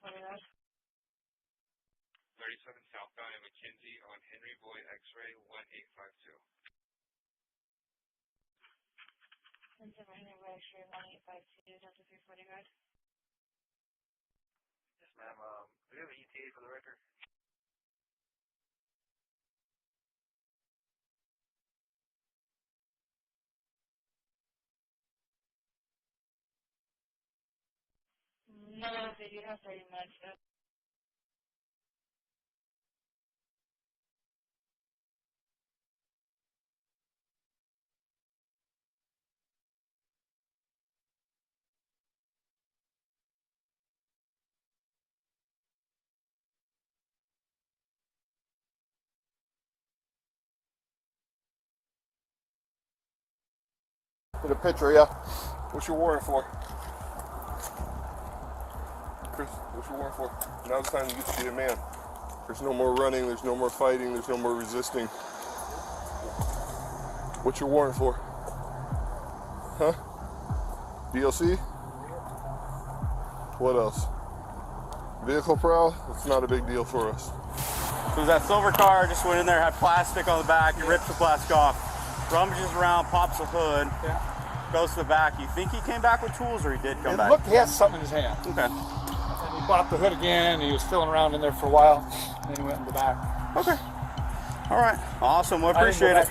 37 southbound in McKenzie on Henry Boyd X-ray 1852. Henry Boyd X-ray 1852, Delta 340 guard. Yes, ma'am. Do you have an ETA for the record? No, they do have 30 minutes. Get a picture, yeah. What's your warrant for? Chris, what's your warrant for? Now's the time to get to be a man. There's no more running, there's no more fighting, there's no more resisting. What's your warrant for? Huh? DLC? What else? Vehicle prowl? It's not a big deal for us. So that silver car just went in there, had plastic on the back, it rips the plastic off, rummages around, pops the hood, goes to the back. You think he came back with tools or he did come back? Look, he has something in his hand. Okay. And he popped the hood again, and he was filling around in there for a while, and then he went in the back. Okay. All right. Awesome. Well, appreciate it.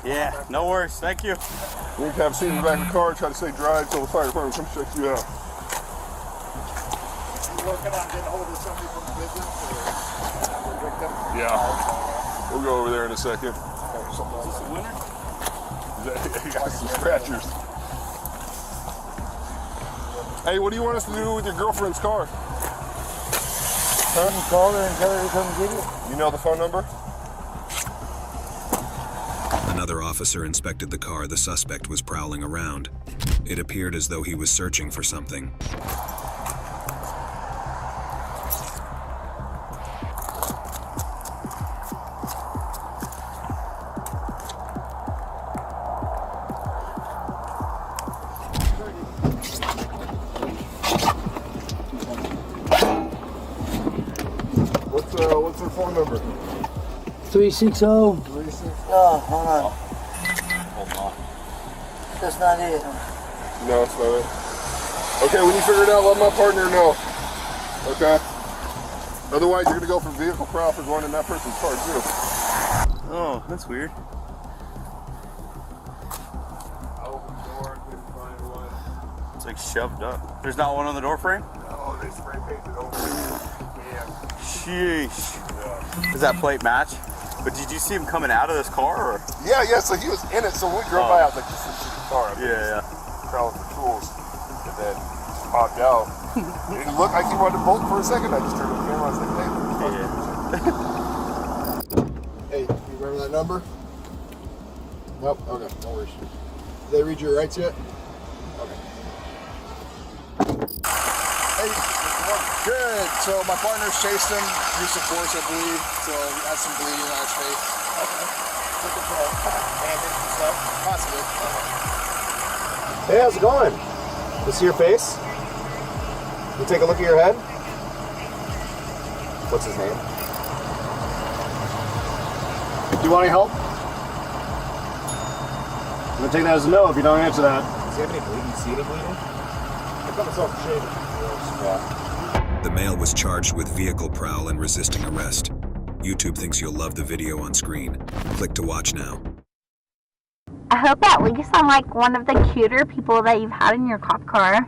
Yeah, no worries. Thank you. You can have a seat in the back of the car, try to stay dry until the fire department comes check you out. You working on getting hold of somebody from the business or a victim? Yeah. We'll go over there in a second. Is this a winner? You got some scratchers. Hey, what do you want us to do with your girlfriend's car? Huh? You call her and tell her to come get it. You know the phone number? Another officer inspected the car the suspect was prowling around. It appeared as though he was searching for something. What's her phone number? 360. Oh, hold on. Hold on. That's not it. No, it's not it. Okay, when you figure it out, let my partner know. Okay? Otherwise, you're going to go for vehicle prowl for going in that person's car, too. Oh, that's weird. I opened the door and couldn't find one. It's like shoved up. There's not one on the door frame? No, they spray painted over it. Yeah. Sheesh. Yeah. Does that plate match? But did you see him coming out of this car? Or? Yeah, so he was in it. So when we drove by, I was like, this is the car. Yeah. Prowling for tools. And then just popped out. It looked like he wanted to bolt for a second. I just turned the camera. I was like, hey, hey, do you remember that number? Nope. Okay, no worries. Did they read your rights yet? Okay. Hey, good. So my partner's chased him. Use of force, I believe. So he has some bleeding on his face. Okay. Took control. Bandage and stuff. Possibly. Hey, how's it going? This is your face? You take a look at your head? What's his name? Do you want any help? I'm gonna take that as a no if you don't answer that. Does he have any bleeding? See any bleeding? I cut myself shaving. Yeah. The male was charged with vehicle prowl and resisting arrest. YouTube thinks you'll love the video on screen. Click to watch now. I hope at least I'm like one of the cuter people that you've had in your cop car.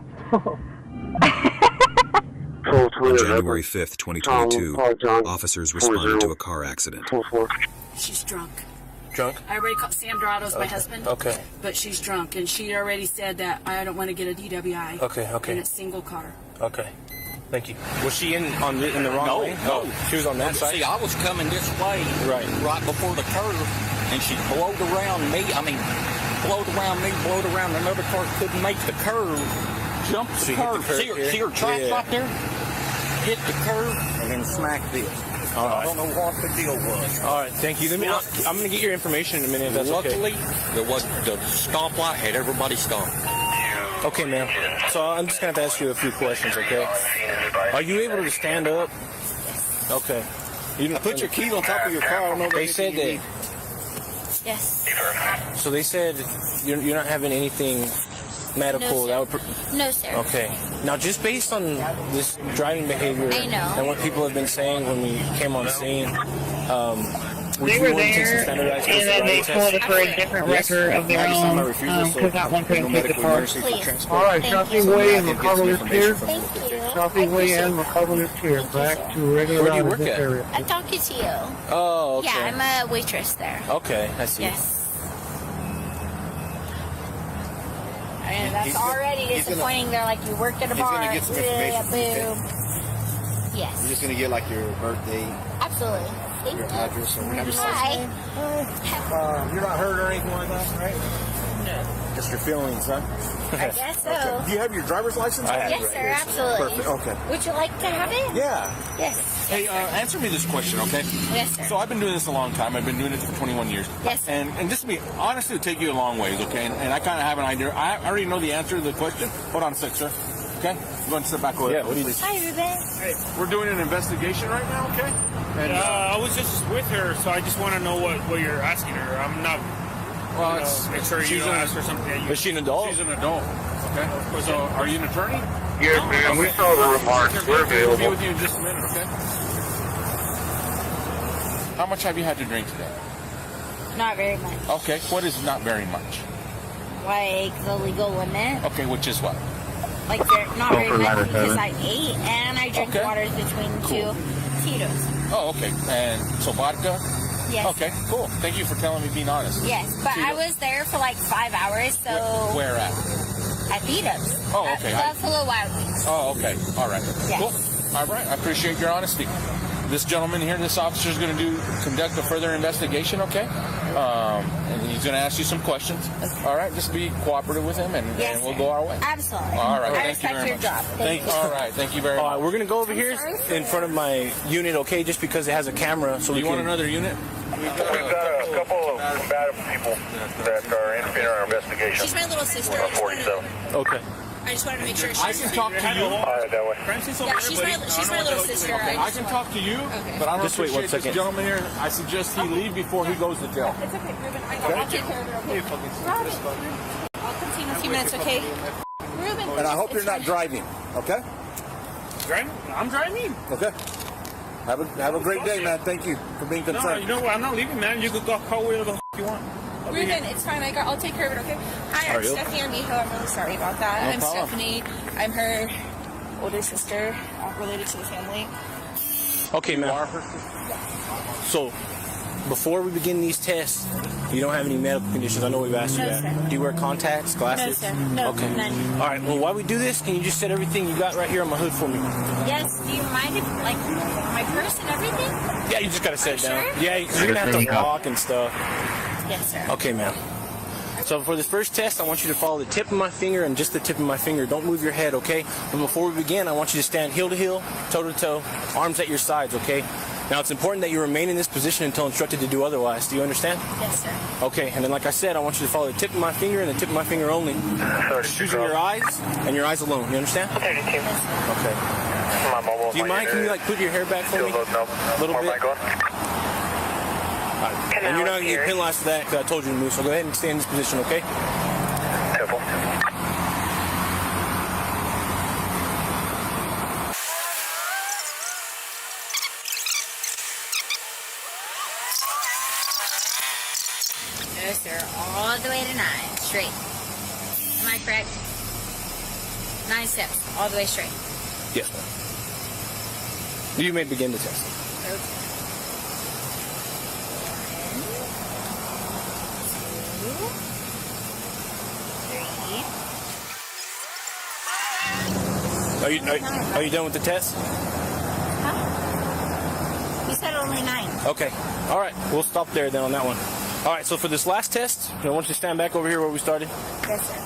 On January 5th, 2022, officers responded to a car accident. She's drunk. Drunk? I already called Sam Dorado's my husband. Okay. But she's drunk, and she already said that I don't want to get a DWI. Okay. And it's single car. Okay. Thank you. Was she in the wrong way? No. She was on that side? See, I was coming this way right before the curve, and she blowed around me. Blowed around. Another car couldn't make the curve. Jumped the curve. See her tracks right there? Hit the curve, and then smacked this. All right. I don't know what the deal was. All right, thank you. I'm going to get your information in a minute. If that's Luckily, okay. the stoplight had everybody stopped. Okay, ma'am. So I'm just going to have to ask you a few questions, okay? Are you able to stand up? Okay. You didn't put your keys on top of your car. I don't know. They said that. Yes. So they said you're not having anything medical. No, that would no, sir. Okay. Now, just based on this driving behavior I know. and what people have been saying when we came on scene, would They you were want to take some there, standardized and then they pulled it for a different record of their own, because that one couldn't take the car. All right, Shopping Way and recover is clear. Thank you. Shopping Way and recover is clear. Back to regular Where do you hours work this at? area. I'm talking to you. Oh, okay. Yeah, I'm a waitress there. Okay, I see. Yes. And that's already disappointing. They're like, you worked at a bar. He's gonna get some information from you, okay? Yes. You're just gonna get like your birthday, Absolutely. Thank your you. address, or whatever. Hi. You're not hurt or anything like that, right? No. Just your feelings, huh? I guess so. Okay. Do you have your driver's license? Yes, sir. Absolutely. Perfect. Okay. Would you like to have it? Yeah. Yes. Hey, answer me this question, okay? Yes, sir. So I've been doing this a long time. I've been doing it for 21 years. Yes, sir. And just to be honest, it'll take you a long ways, okay? And I kind of have an idea. I already know the answer to the question. Hold on a sec, sir. Okay? Go and sit back over. Yeah, what do you Hi, Ruben. Hey, we're doing an investigation right now, okay? And, I was just with her, so I just want to know what you're asking her. I'm not. well, Make sure you don't ask her something. That you, Is she an adult? She's an adult, okay? So are you an attorney? Yes, ma'am. We saw the remarks. We're We'll be available. with you in just a minute, okay? How much have you had to drink today? Not very much. Okay, what is not very much? Like the legal limit. Okay, which is what? Like not very much because I ate and I drink waters between two Tito's. Oh, okay. And so vodka? Yes. Okay, cool. Thank you for telling me, being honest. Yes, but I was there for like 5 hours, so. Where at? At Tito's. Oh, okay. Buffalo Wild Wings. Oh, okay. All right. Yes. Cool. All right. I appreciate your honesty. This gentleman here, this officer, is going to conduct a further investigation, okay? And he's going to ask you some questions. All right, just be cooperative with him, and we'll go our way. Absolutely. All right. I Thank you respect very your much. job. Thank you. All right. Thank you very much. All right, we're going to go over here in front of my unit, okay, just because it has a camera. So you want another unit? We've got a couple of combative people that are interfering in our investigation. She's my little sister. 47. Okay. I just wanted to make sure she's. I can talk to you. All right, that way. Yeah, she's my little sister. Okay, I can talk to you, but I don't Just wait one appreciate this second. gentleman here. I suggest he leave before he goes to jail. It's okay, Ruben. I'll take care of her. Okay. Robin, I'll come see you in a few minutes. Okay. Ruben. And I hope you're not driving, okay? Driving? I'm driving. Okay. Have a great day, man. Thank you for being No, concerned. you know what? I'm not leaving, man. You could go call wherever the you want. Ruben, it's fine. I'll take care of it. Okay. Hi, I'm Stephanie Amijo. I'm really sorry about that. No I'm problem. Stephanie. I'm her older sister, related to the family. Okay, ma'am. So, before we begin these tests, you don't have any medical conditions. I know we've asked you No, that. sir. Do you wear contacts, glasses? No, sir. No, Okay. none. All right. Well, while we do this, can you just set everything you got right here on my hood for me? Yes. Do you mind if, like, my purse and everything? Yeah, you just gotta set it down. Sure? Yeah, you're gonna have to walk and stuff. Yes, sir. Okay, ma'am. So for this first test, I want you to follow the tip of my finger and just the tip of my finger. Don't move your head, okay? But before we begin, I want you to stand heel to heel, toe to toe, arms at your sides, okay? Now, it's important that you remain in this position until instructed to do otherwise. Do you understand? Yes, sir. Okay, and then like I said, I want you to follow the tip of my finger and the tip of my finger only. Just using your eyes and your eyes alone. You understand? Okay. Do you mind? Can you, like, put your hair back for me? A little bit? And you're not going to get penalized for that because I told you to move. So go ahead and stay in this position, okay? Careful. No, sir. All the way to 9. Straight. Am I correct? 9 steps. All the way straight. Yes, ma'am. You may begin the test. Okay. 1, 2, 3. Are you done with the test? Huh? You said only 9. Okay. All right. We'll stop there then on that one. All right. So for this last test, I want you to stand back over here where we started. Yes, sir.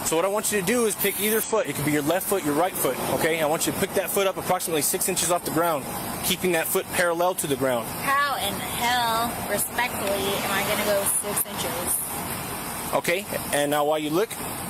So what I want you to do is pick either foot. It could be your left foot, your right foot. Okay. I want you to pick that foot up approximately 6 inches off the ground, keeping that foot parallel to the ground. How in hell, respectfully, am I going to go 6 inches? Okay. And now while you look,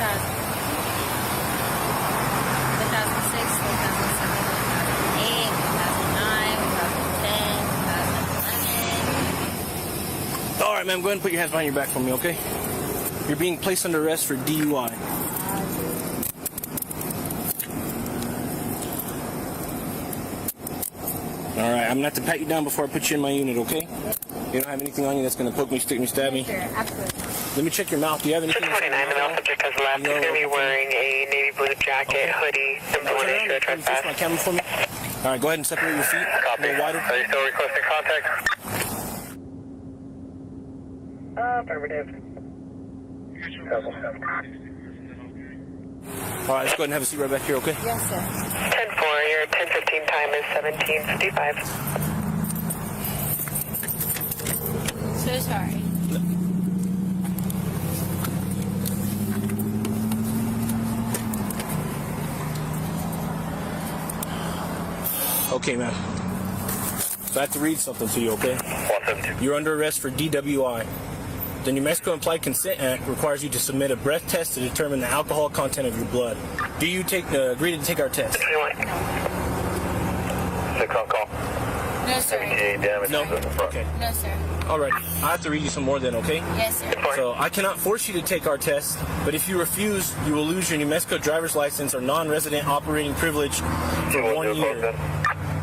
All right, ma'am, go ahead and put your hands behind your back for me, okay? You're being placed under arrest for DUI. All right, I'm gonna have to pat you down before I put you in my unit, okay? You don't have anything on you that's gonna poke me, stick me, stab me? Sure, absolutely. Let me check your mouth. Do you have anything? 649, the male subject has left. He's going to be wearing a navy blue jacket, hoodie, symbol issue a trespass. My camera for me. All right, go ahead and separate your feet. Copy. A little wider. Are you still requesting contact? Affirmative. All right, let's go ahead and have a seat right back here, okay? Yes, sir. 10-4, your 10:15 time is 17:55. So sorry. Okay, ma'am. So I have to read something to you, okay? You're under arrest for DWI. The New Mexico Implied Consent Act requires you to submit a breath test to determine the alcohol content of your blood. Do you agree to take our test? Call. No, sir. No? Okay. No, sir. All right. I have to read you some more then, okay? Yes, sir. So I cannot force you to take our test, but if you refuse, you will lose your New Mexico driver's license or non-resident operating privilege for 1 year.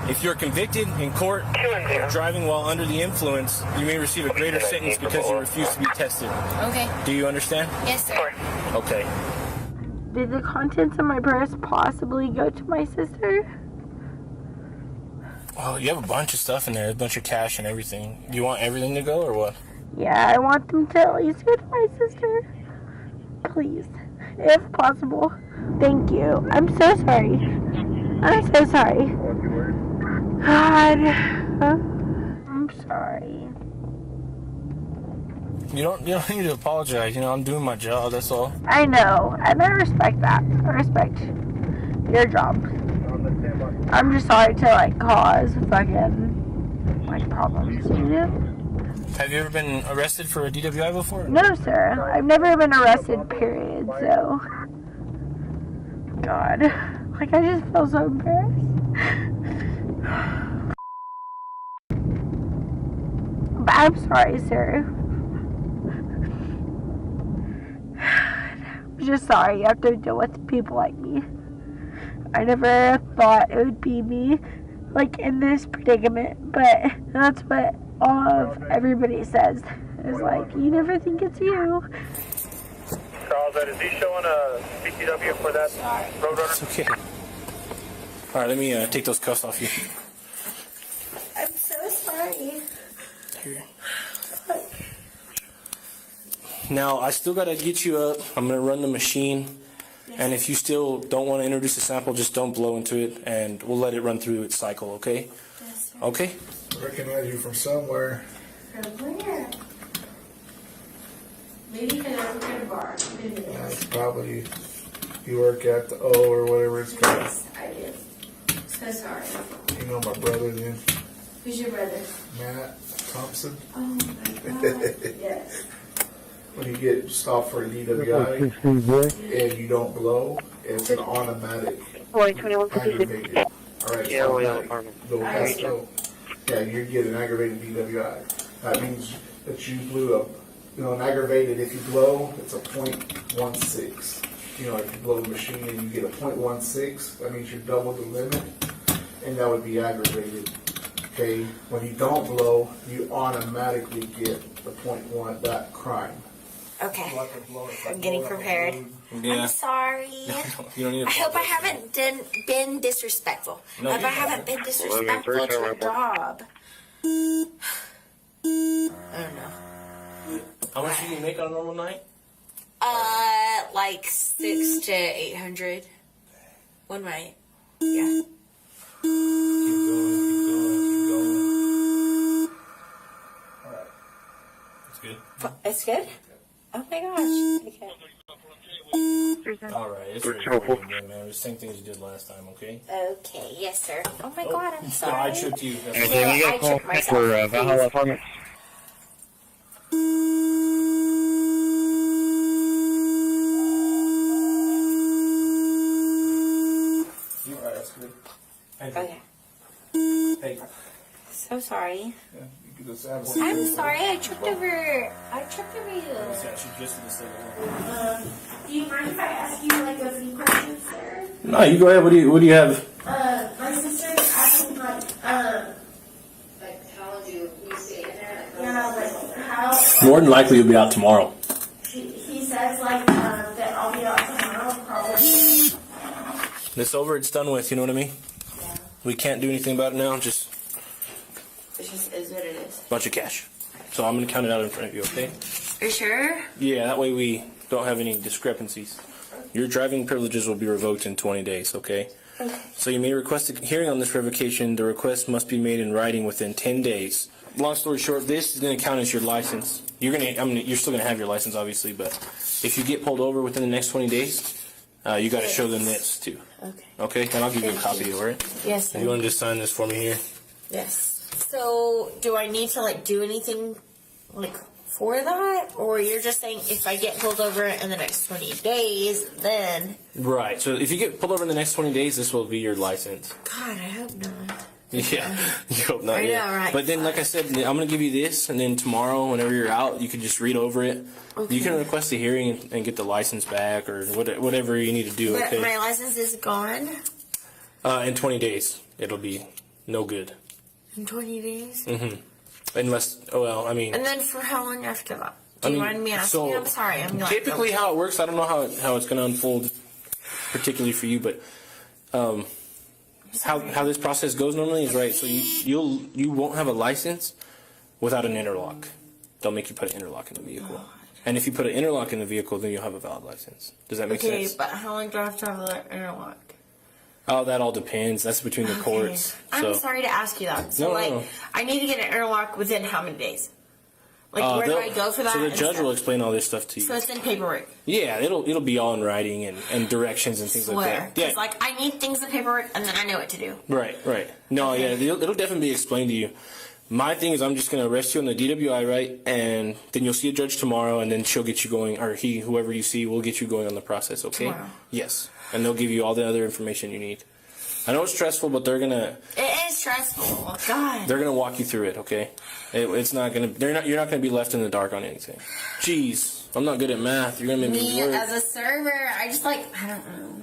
If you're convicted in court of driving while under the influence, you may receive a greater sentence because you refuse to be tested. Okay. Do you understand? Yes, sir. Okay. Did the contents of my purse possibly go to my sister? Well, you have a bunch of stuff in there, a bunch of cash and everything. Do you want everything to go or what? Yeah, I want them to at least go to my sister. Please, if possible. Thank you. I'm so sorry. I'm so sorry. God. I'm sorry. You don't need to apologize. You know, I'm doing my job, that's all. I know, and I respect that. I respect your job. I'm just sorry to, cause fucking, problems, you know? Have you ever been arrested for a DWI before? No, sir. I've never been arrested, period, so... God. I just feel so embarrassed. But I'm sorry, sir. I'm just sorry you have to deal with people like me. I never thought it would be me, in this predicament, but that's what all of everybody says. It's you never think it's you. Charles, is he showing a CTW for that roadrunner? It's okay. Alright, let me take those cuffs off you. I'm so sorry. Here. Now, I still gotta get you up. I'm gonna run the machine. And if you still don't want to introduce a sample, just don't blow into it, and we'll let it run through its cycle, okay? Yes, sir. Okay? I recognize you from somewhere. From where? Maybe because I work at a bar. That's probably you work at the O or whatever it's called. Yes, I do. So sorry. You know my brother then? Who's your brother? Matt Thompson. Oh my God. Yes. When you get stopped for a DWI and you don't blow, it's an automatic aggravated. Alright, so yeah, you get an aggravated DWI. That means that you blew an aggravated, if you blow, it's a .16. If you blow the machine and you get a .16, that means you double the limit, and that would be aggravated. Okay, when you don't blow, you automatically get the .1, that crime. Okay. I'm getting prepared. Yeah. I'm sorry. You don't need to I hope I haven't been disrespectful. No, I hope I haven't been disrespectful to your job. I don't know. How much do you make on a normal night? 600 to 800. One night. Yeah. It's good. It's good? Oh my gosh. Okay. Alright, it's ready for you again, man. The same thing as you did last time, okay? Okay, yes, sir. Oh my god, I'm No, sorry. I tripped you. That's Okay, we got a call for Valhalla Apartments. Alright, that's good. Okay. Hey. So sorry. Yeah, you can just have I'm sorry, I tripped over you. Do you mind if I ask you like a few questions, sir? No, you go ahead. What do you have? My sister is asking like how would you stay in there? yeah, like how More than likely, you'll be out tomorrow. he says like that I'll be out tomorrow probably. It's over. It's done with. You know what I mean? Yeah. We can't do anything about it now. Just It just is what it is. a bunch of cash. So I'm gonna count it out in front of you. Okay? Are you sure? Yeah. That way we don't have any discrepancies. Your driving privileges will be revoked in 20 days. Okay? Okay. So you may request a hearing on this revocation. The request must be made in writing within 10 days. Long story short, this is going to count as your license. You're still going to have your license, obviously, but if you get pulled over within the next 20 days, you got to show them this too. Okay. Okay, and I'll give you a copy of it. Yes, If you want to just sign this for me here. Yes. So, do I need to like do anything like for that, or you're just saying if I get pulled over in the next 20 days, then? Right. So if you get pulled over in the next 20 days, this will be your license. God, I hope not. Yeah, you hope not. I know, Yeah. right? But then, like I said, I'm going to give you this, and then tomorrow, whenever you're out, you can just read over it. Okay. You can request a hearing and get the license back, or whatever you need to do. But Okay. my license is gone In 20 days, it'll be no good. in 20 days. Unless, I mean. And then for how long after that? Do you mind me asking? I'm sorry. I'm not. Typically, how it works, I don't know how it's going to unfold, particularly for you, but how this process goes normally is right. So you won't have a license without an interlock. They'll make you put an interlock in the vehicle, and if you put an interlock in the vehicle, then you'll have a valid license. Does that make sense? Okay, but how long do I have to have the interlock? Oh, that all depends. That's between the courts. I'm sorry to ask you that. So, No. I need to get an interlock within how many days? Like, where do I go for that? So the and judge stuff? will explain all this stuff to you. So it's in paperwork. Yeah, it'll be all in writing and directions and things like that. Yeah. Like, I need things in paperwork, and then I know what to do. Right. No, yeah, it'll definitely be explained to you. My thing is I'm just going to arrest you on the DWI, right? And then you'll see a judge tomorrow, and then she'll get you going, or whoever you see, will get you going on the process, okay? Tomorrow. Yes. And they'll give you all the other information you need. I know it's stressful, but they're going to... It is stressful. God. They're going to walk you through it, okay? It's not going to... You're not going to be left in the dark on anything. Jeez, I'm not good at math. You're going to make me work. As a server, I just, I don't know.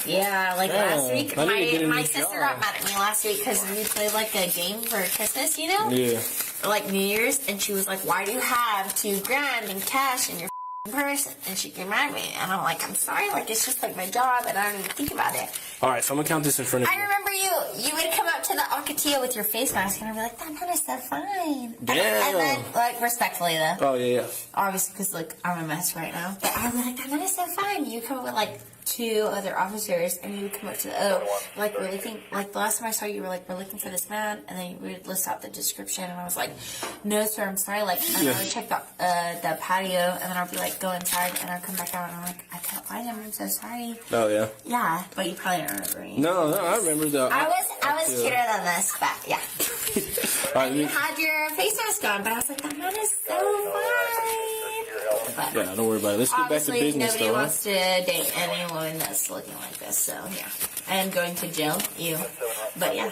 Yeah, last week, my sister got mad at me last week because we played, a game for Christmas, you know? Yeah. Or, New Year's, and she was like, why do you have $2,000 in cash in your purse? And she came at me, and I'm like, I'm sorry, it's just, my job, and I don't even think about it. All right, so I'm going to count this in front of you. I remember you would come up to the Alcatia with your face mask, and I'd be like, that man is so fine. Damn. And then, respectfully, though. Oh, yeah. Obviously, because, I'm a mess right now. But I'd be like, that man is so fine. You come up with, 2 other officers, and you would come up to we're looking, the last time I saw you, were we're looking for this man, and then you would list out the description, and I was like, no, sir, I'm sorry, and I would check the patio, and then I'd be go inside, and I'd come back out, and I'm like, I can't find him, I'm so sorry. Oh, yeah. Yeah, but you probably don't remember me. No, I remember that. I was cuter than this, but yeah. Right, you had your face mask on, but I was like, that man is so fine. But yeah, don't worry about it. Let's get back to business, nobody though. wants to date anyone that's looking like this, so yeah. I am going to jail, but yeah.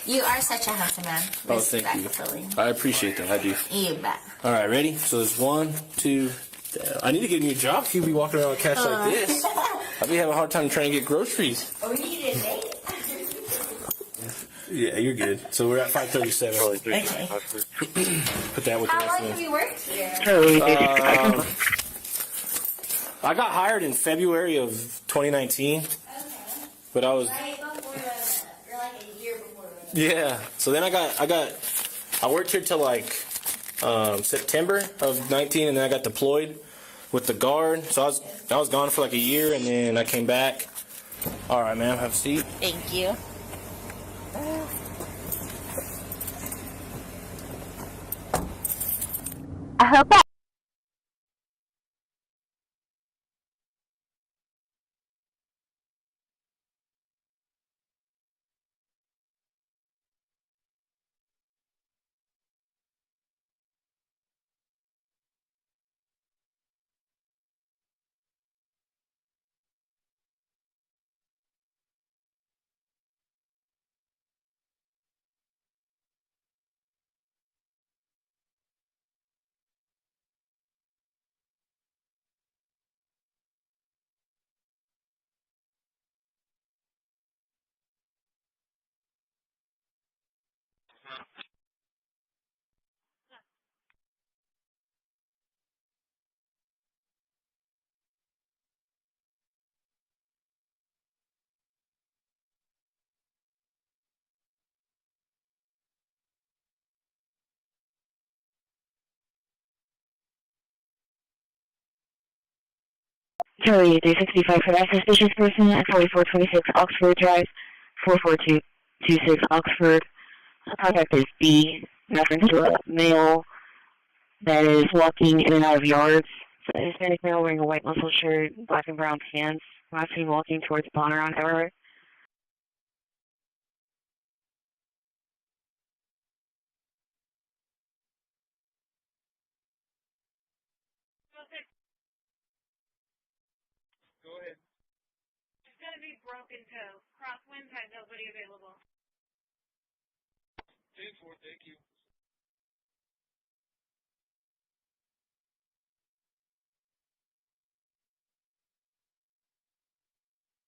You are such a handsome man. Oh, thank you. I appreciate that, I do. You bet. All right, ready? So there's 1, 2... I need to get a new job. You'll be walking around with cash like this. I'll be having a hard time trying to get groceries. Oh, you need a date? Yeah, you're good. So we're at 5:37. Okay. Put that with the How rest long of have them. you worked here? I got hired in February of 2019. But I was... Right before or a year before Yeah. So then I worked here till September of 19, and then I got deployed with the guard. So I was gone for a year, and then I came back. All right, ma'am. Have a seat. Thank you. I hope that. Charlie 365 for that suspicious person at 4426 Oxford Drive, 44226 Oxford. Contact is B, reference to a male that is walking in and out of yards. So a Hispanic male wearing a white muscle shirt, black and brown pants, last seen walking towards Bonner on Tower. Go ahead. It's going to be broken toe. Crosswinds had nobody available. 10-4, thank you.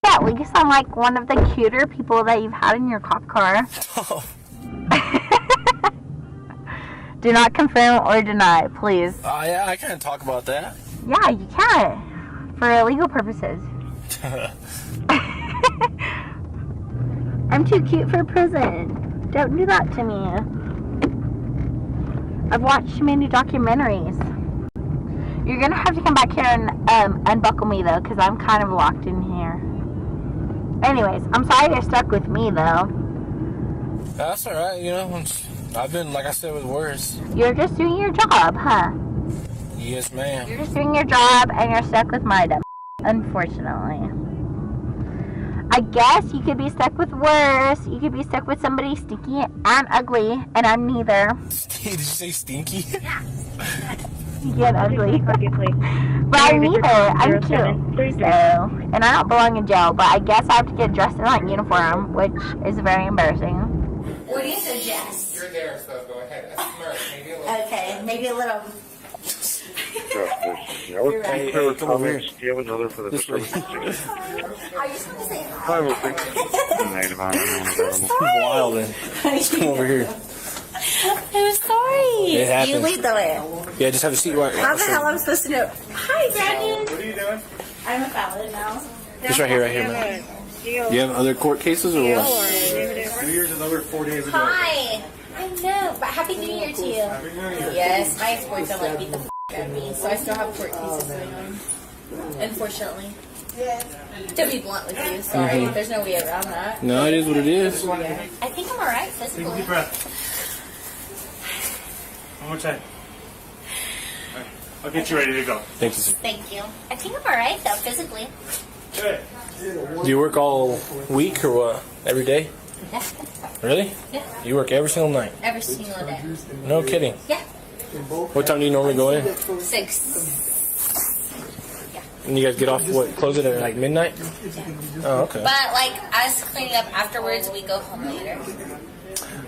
At least I'm like one of the cuter people that you've had in your cop car. Do not confirm or deny, please. Yeah, I can't talk about that. Yeah, you can. For legal purposes. I'm too cute for prison. Don't do that to me. I've watched too many documentaries. You're gonna have to come back here and unbuckle me though, because I'm kind of locked in here. Anyways, I'm sorry you're stuck with me though. That's alright, you know. I've been, like I said, with worse. You're just doing your job, huh? Yes, ma'am. You're just doing your job and you're stuck with my dumb, unfortunately. I guess you could be stuck with worse. You could be stuck with somebody stinky and ugly, and I'm neither. Did you say stinky? Stinky and ugly. But I'm neither. I'm cute. So, and I don't belong in jail, but I guess I have to get dressed in that uniform, which is very embarrassing. What do you suggest? You're there, so go ahead. That's smart. Maybe a little. Okay, maybe a little. Hey, come over here. Do you have another for the disturbance? Are you supposed to say hi? I will think. Wild, then. Come over here. I'm sorry. It happens. You lead the way. Yeah, just have a seat right. How the hell am I supposed to know? Hi, Brandon. What are you doing? I'm a felon now. Just right here, man. You have other court cases or what? 2 years and over 4 days ago. Hi. I know, but Happy New Year to you. Happy New Year. Yes, my ex-boyfriend like beat the out of me, so I still have court cases going on. Unfortunately. To be blunt with you, sorry. There's no way around that. No, it is what it is. I think I'm alright physically. Take a deep breath. One more time. Right. I'll get you ready to go. Thank you, sir. Thank you. I think I'm alright though, physically. Good. Do you work all week or what? Every day? Yeah. Really? Yeah. You work every single night? Every single day. No kidding. Yeah. What time do you normally go in? 6. And you guys get off, what, close it at like midnight? Oh, okay. But like us cleaning up afterwards, we go home later.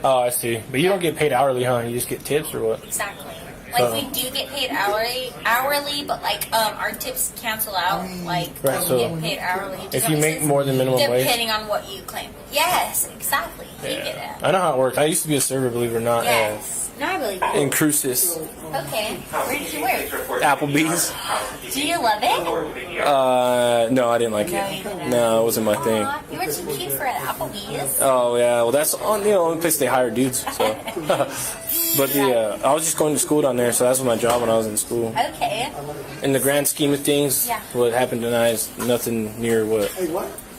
Oh, I see. But you don't get paid hourly, huh? You just get tips or what? Exactly. Like we do get paid hourly, but like our tips cancel out. Like Right, we so get paid hourly. if you make more than minimum wage? depending on what you claim. Yes, exactly. You get it. I know how it works. I used to be a server, believe it or not. Yes. No, I believe In it. Crucis. Okay. Where did you work? Applebee's. Do you love it? No, I didn't like it. No, it wasn't my thing. Aw, you were too cute for an Applebee's. Oh yeah, well that's on only place they hire dudes. So, but I was just going to school down there, so that's my job when I was in school. Okay. In the grand scheme of things, Yeah. what happened tonight is nothing near what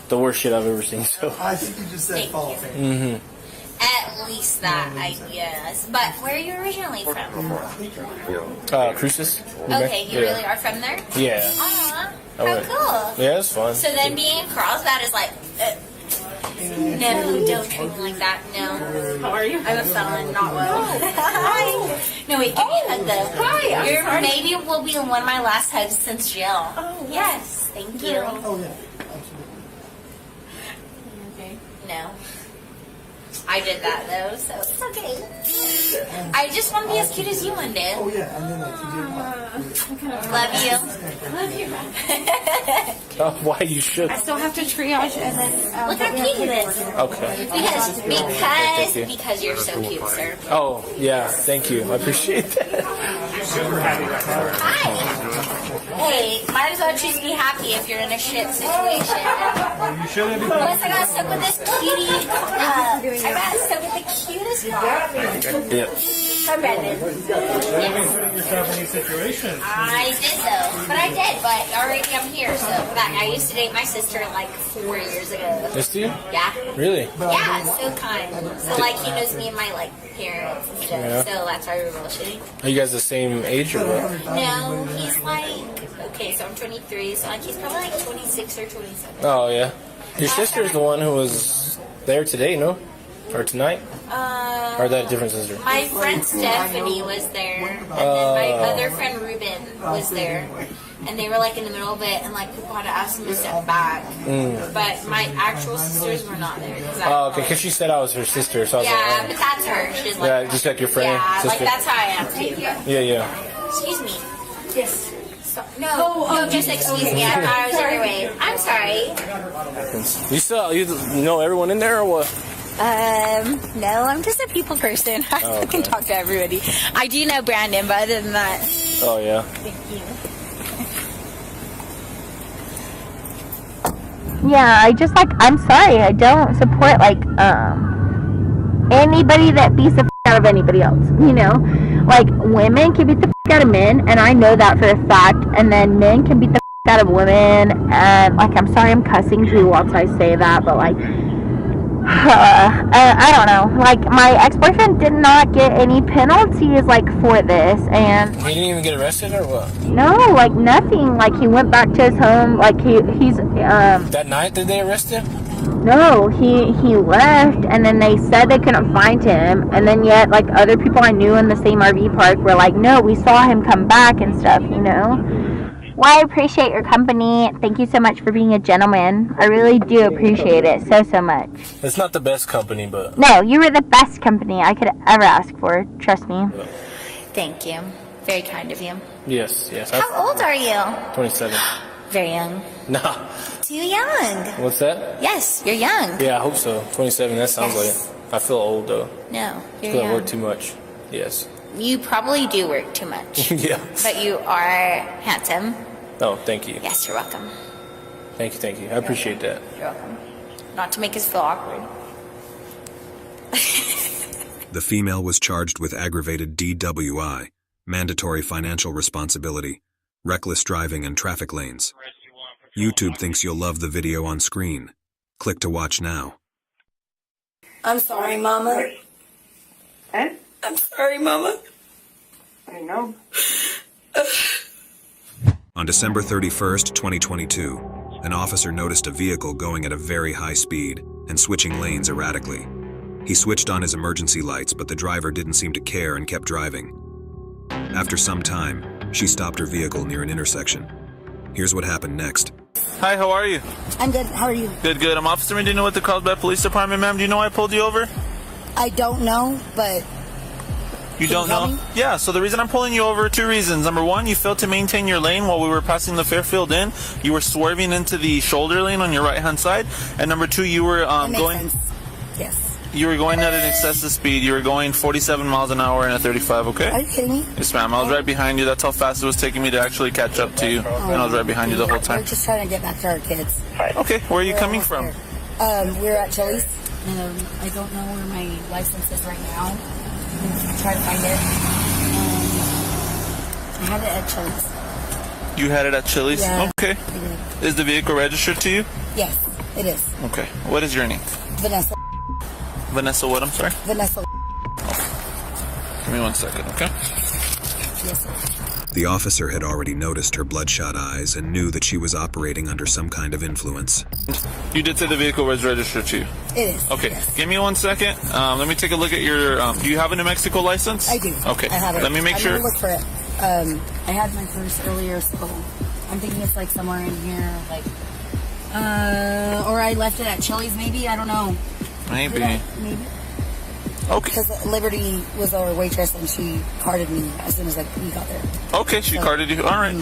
the worst shit I've ever seen. So. I think you just said fall fan. Mm-hmm. At least that, yes. But where are you originally from? Cruces. Okay, you really are from there? Yeah. Aww, How cool. Yeah, it's fun. So then being in Carlsbad is like, no, don't treat me like that. No. How are you? I'm a felon, not well. Hi. No, wait, give me a hug though. Hi. Your maybe will be one of my last hugs since jail. Oh, yes. Thank you. Oh, yeah. Okay. No. I did that though, so it's okay. I just want to be as cute as you one day. Oh, yeah. And then Love you. Why you should? I still have to triage and then. Look how cute it is. Okay. Because you're so cute, sir. Oh, yeah. Thank you. I appreciate that. Hi. Hey, might as well choose be happy if you're in a shit situation. Unless I got stuck with this cutie. I got stuck with the cutest dog. Yep. Hi, Brendan. Yes. Putting yourself in these situations. I did though, but already I'm here. So I used to date my sister like 4 years ago. Just you? Yeah. Really? Yeah, so kind. So like he knows me and my like parents and stuff. Yeah. So that's why we're bullshitting. Are you guys the same age or what? No, he's like so I'm 23, so like he's probably like 26 or 27. Oh yeah. Your sister's the one who was there today, no? Or tonight? Or that different sister? My friend Stephanie was there, and then my other friend Ruben was there, and they were like in the middle of it, and like people had to ask them to step back. But my actual sisters were not there. Oh, okay, because she said I was her sister, so I was like, but that's her. She's like, yeah, just like your friend, sister. like that's how I am too. Yeah. Excuse me. Yes. No, just excuse me. I thought I was your way. I'm sorry. You know everyone in there or what? No, I'm just a people person. I can talk to everybody. I do know Brandon, but other than that. Oh, yeah. Thank you. Yeah, I'm sorry, I don't support, anybody that beats the out of anybody else, you know? Like, women can beat the out of men, and I know that for a fact, and then men can beat the out of women, and, I'm sorry I'm cussing you whilst I say that, but, I don't know. My ex-boyfriend did not get any penalties, for this, and... He didn't even get arrested, or what? No, nothing. He went back to his home, he's, That night, did they arrest him? No, he left, and then they said they couldn't find him, and then yet, other people I knew in the same RV park were like, no, we saw him come back and stuff, you know? Well, I appreciate your company. Thank you so much for being a gentleman. I really do appreciate it so much. It's not the best company, but... No, you were the best company I could ever ask for. Trust me. Thank you. Very kind of you. Yes. How old are you? 27. Very young. Nah. Too young. What's that? Yes, you're young. Yeah, I hope so. 27, that sounds like it. I feel old, though. No, you're I young. work too much. Yes. You probably do work too much. Yeah. But you are handsome. Oh, thank you. Yes, you're welcome. Thank you. I appreciate that. You're welcome. Not to make us feel awkward. The female was charged with aggravated DWI, mandatory financial responsibility, reckless driving and traffic lanes. YouTube thinks you'll love the video on screen. Click to watch now. I'm sorry, Mama. Huh? I'm sorry, Mama. I know. On December 31st, 2022, an officer noticed a vehicle going at a very high speed and switching lanes erratically. He switched on his emergency lights, but the driver didn't seem to care and kept driving. After some time, she stopped her vehicle near an intersection. Here's what happened next. Hi, how are you? I'm good. How are you? Good. I'm Officer Medina with the Carlsbad Police Department, ma'am. Do you know why I pulled you over? I don't know, but... You don't know? Yeah, so the reason I'm pulling you over, 2 reasons. Number 1, you failed to maintain your lane while we were passing the Fairfield Inn. You were swerving into the shoulder lane on your right-hand side. And number 2, you were going... Sense. Yes. You were going at an excessive speed. You were going 47 miles an hour in a 35, okay? Are you kidding me? Yes, ma'am. I was right behind you. That's how fast it was taking me to actually catch up to you. And I was right behind you the whole time. We're just trying to get back to our kids. Okay, where are you coming from? We're at Chili's. I don't know where my license is right now. I'm trying to find it. I had it at Chili's. You had it at Chili's? Yeah. Okay. Is the vehicle registered to you? Yes. It is. Okay. What is your name? Vanessa. Vanessa what, I'm sorry? Vanessa. Give me 1 second, okay? Yes, sir. The officer had already noticed her bloodshot eyes and knew that she was operating under some kind of influence. You did say the vehicle was registered to you? It is. Okay, yes. Give me 1 second. Let me take a look at your, do you have a New Mexico license? I do. Okay. I have it. Let me make sure. I'm going to look for it. I had my first earlier, so I'm thinking it's like somewhere in here, like, or I left it at Chili's maybe, I don't know. Maybe. Maybe. Okay. Because Liberty was our waitress and she carded me as soon as we got there. Okay, she carded you. All right.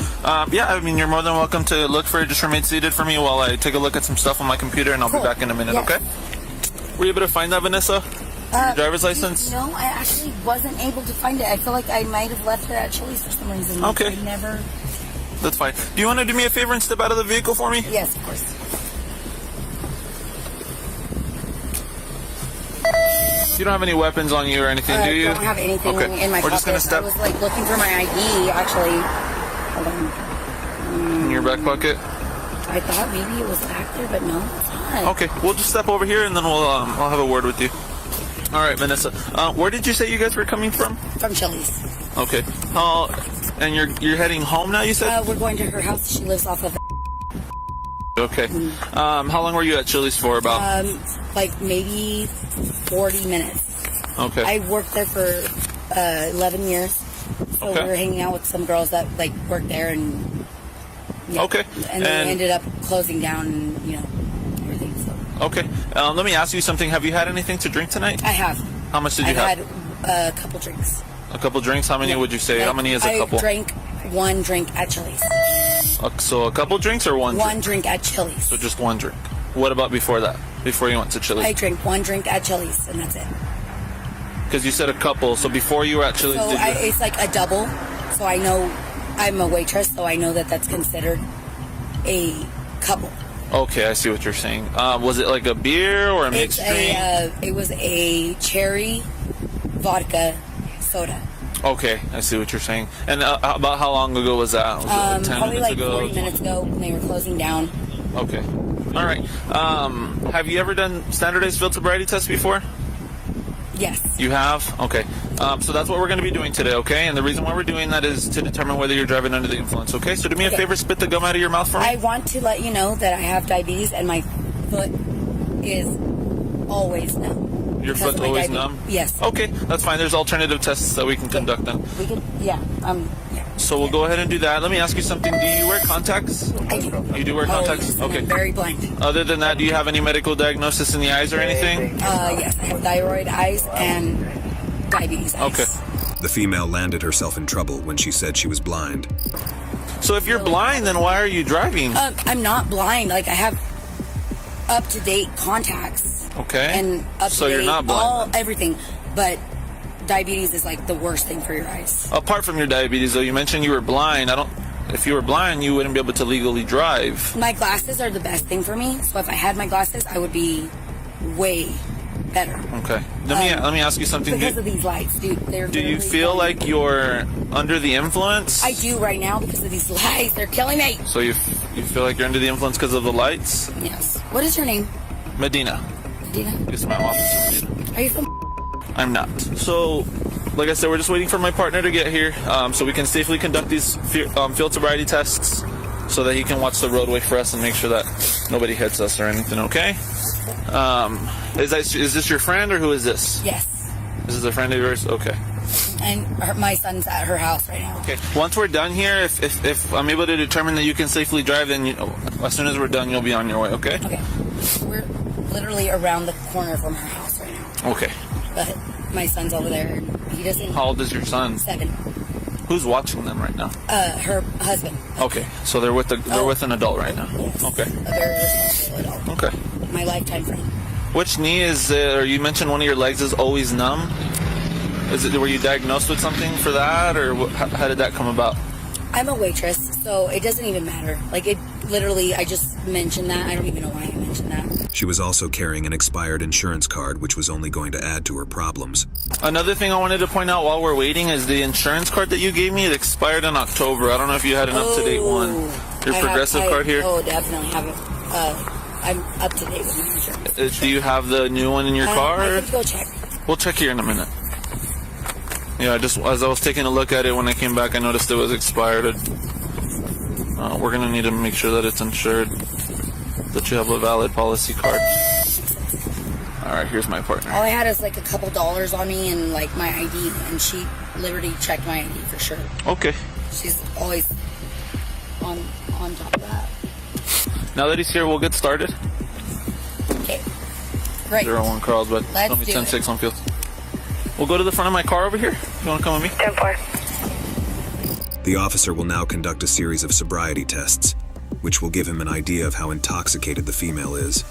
Yeah, I mean, you're more than welcome to look for it. Just remain seated for me while I take a look at some stuff on my computer, and I'll be back in a minute, okay? Were you able to find that, Vanessa? Your driver's license? No, I actually wasn't able to find it. I feel like I might have left it at Chili's for some reason. Okay. I never... That's fine. Do you want to do me a favor and step out of the vehicle for me? Yes, of course. You don't have any weapons on you or anything, do you? I don't have anything in my We're just going to step... I was like looking for my ID, actually. Hold on. In your back pocket? I thought maybe it was back there, but no, it's not. Okay, we'll just step over here and then I'll have a word with you. All right, Vanessa. Where did you say you guys were coming from? From Chili's. Okay. And you're heading home now, you said? We're going to her house. She lives off of... Okay. How long were you at Chili's for, about? Like maybe 40 minutes. Okay. I worked there for 11 years. So we were hanging out with some girls that like worked there, and okay. And they ended up closing down, and everything. So. Okay. Let me ask you something. Have you had anything to drink tonight? I have. How much did you have? I had a couple drinks. A couple drinks? How many would you say? How many is a couple? I drank one drink at Chili's. So a couple drinks or one drink? One drink at Chili's. So just one drink. What about before that? Before you went to Chili's? I drank one drink at Chili's, and that's it. Because you said a couple, so before you were at Chili's, so it's like a double. So I know I'm a waitress, so I know that that's considered a couple. Okay, I see what you're saying. Was it like a beer or a mixed drink? It was a cherry vodka soda. Okay, I see what you're saying. And about how long ago was that? Was it like 10 probably minutes like ago? 40 minutes ago when they were closing down. Okay. All right. Have you ever done standardized field sobriety tests before? Yes. You have? Okay. So that's what we're going to be doing today, okay? And the reason why we're doing that is to determine whether you're driving under the influence, okay? So do me a favor, spit the gum out of your mouth for me. I want to let you know that I have diabetes and my foot is always numb. Your foot's always numb? Yes. Okay, that's fine. There's alternative tests that we can conduct then. We can, yeah. So we'll go ahead and do that. Let me ask you something. Do you wear contacts? I do. You do wear contacts? Yes, okay. I'm very blind. Other than that, do you have any medical diagnosis in the eyes or anything? Yes, I have thyroid eyes and diabetes eyes. Okay. The female landed herself in trouble when she said she was blind. So if you're blind, then why are you driving? I'm not blind. Like, I have up-to-date contacts. Okay. And up-to-date, so you're not blind? Everything. But diabetes is like the worst thing for your eyes. Apart from your diabetes, though, you mentioned you were blind. If you were blind, you wouldn't be able to legally drive. My glasses are the best thing for me. So if I had my glasses, I would be way better. Okay. Let me ask you something. Because of these lights, dude. Do you feel like you're under the influence? I do right now because of these lights. They're killing me. So you feel like you're under the influence because of the lights? Yes. What is your name? Medina. Medina? It's my office, Medina. Are you from? I'm not. So, like I said, we're just waiting for my partner to get here so we can safely conduct these field sobriety tests so that he can watch the roadway for us and make sure that nobody hits us or anything, okay? Is this your friend or who is this? Yes. This is a friend of yours? Okay. And my son's at her house right now. Okay. Once we're done here, if I'm able to determine that you can safely drive, then as soon as we're done, you'll be on your way, okay? Okay. We're literally around the corner from her house right now. Okay. But my son's over there. He doesn't. How old is your son? 7. Who's watching them right now? Her husband. Okay. So they're with with an adult right now. Yes. Okay. A very responsible adult. Okay. My lifetime friend. Which knee is or you mentioned one of your legs is always numb? Were you diagnosed with something for that, or how did that come about? I'm a waitress, so it doesn't even matter. Like, it literally, I just mentioned that. I don't even know why I mentioned that. She was also carrying an expired insurance card, which was only going to add to her problems. Another thing I wanted to point out while we're waiting is the insurance card that you gave me. It expired in October. I don't know if you had an up-to-date one. Your progressive card here? Oh, definitely have it. I'm up to date with my insurance. Do you have the new one in your car? I have to go check. We'll check here in a minute. Yeah, just as I was taking a look at it when I came back, I noticed it was expired. We're going to need to make sure that it's insured, that you have a valid policy card. All right, here's my partner. All I had is like a couple dollars on me and like my ID, and Liberty checked my ID for sure. Okay. She's always on top of that. Now that he's here, we'll get started. Okay. Great. 01 Carlsbad. Let's Tell me do 10-6 on field. We'll go to the front of my car over here. You want to come with me? 10-4. The officer will now conduct a series of sobriety tests, which will give him an idea of how intoxicated the female is.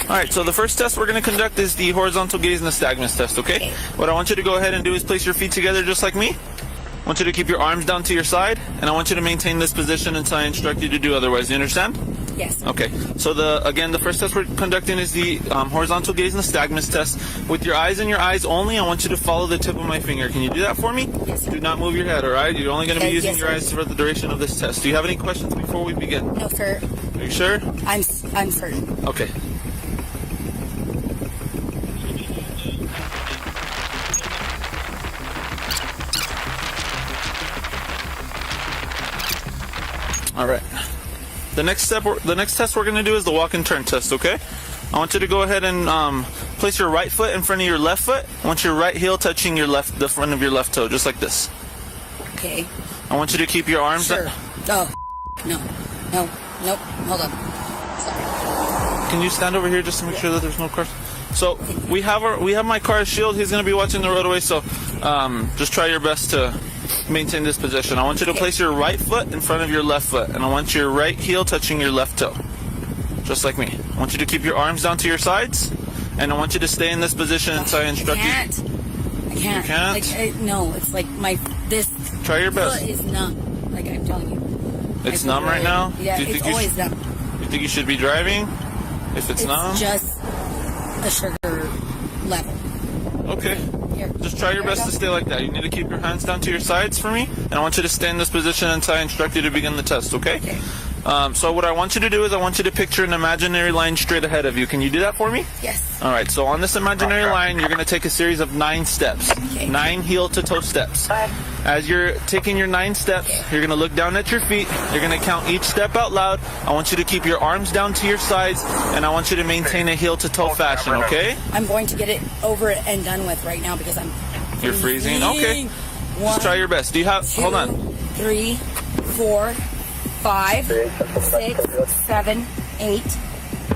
Alright, so the first test we're going to conduct is the horizontal gaze nystagmus test, okay? What I want you to go ahead and do is place your feet together just like me. I want you to keep your arms down to your side, and I want you to maintain this position until I instruct you to do otherwise. Do you understand? Yes. Okay, so the first test we're conducting is the horizontal gaze nystagmus test. With your eyes and your eyes only, I want you to follow the tip of my finger. Can you do that for me? Yes. Do not move your head, alright? You're only going to be using yes, your eyes for the duration of this test. Do you have any questions before we begin? No, sir. Are you sure? I'm certain. Okay. All right. The next test we're going to do is the walk and turn test, okay? I want you to go ahead and place your right foot in front of your left foot. I want your right heel touching the front of your left toe, just like this. Okay. I want you to keep your arms Sure. Oh, no. Nope. Hold on. Sorry. Can you stand over here just to make sure that there's no cars? So we have my car's shield. He's going to be watching the roadway, so just try your best to maintain this position. I want you to place your right foot in front of your left foot, and I want your right heel touching your left toe, just like me. I want you to keep your arms down to your sides, and I want you to stay in this position until I instruct you. I can't. You can't? Like, no, it's like this. Try your best. Foot is numb. Like I'm telling you. It's numb right now? Yeah, it's always numb. You think you should be driving if it's numb? It's just the sugar level. Okay. Just try your best to stay like that. You need to keep your hands down to your sides for me, and I want you to stay in this position until I instruct you to begin the test, okay? So what I want you to do is I want you to picture an imaginary line straight ahead of you. Can you do that for me? Yes. Alright, so on this imaginary line, you're going to take a series of 9 steps. 9 heel-to-toe steps. As you're taking your 9 steps, you're going to look down at your feet. You're going to count each step out loud. I want you to keep your arms down to your sides, and I want you to maintain a heel-to-toe fashion, okay? I'm going to get it over and done with right now because I'm You're freezing? Okay. Just try your best. Do you have... Hold on. 3, 4, 5, 6, 7, 8,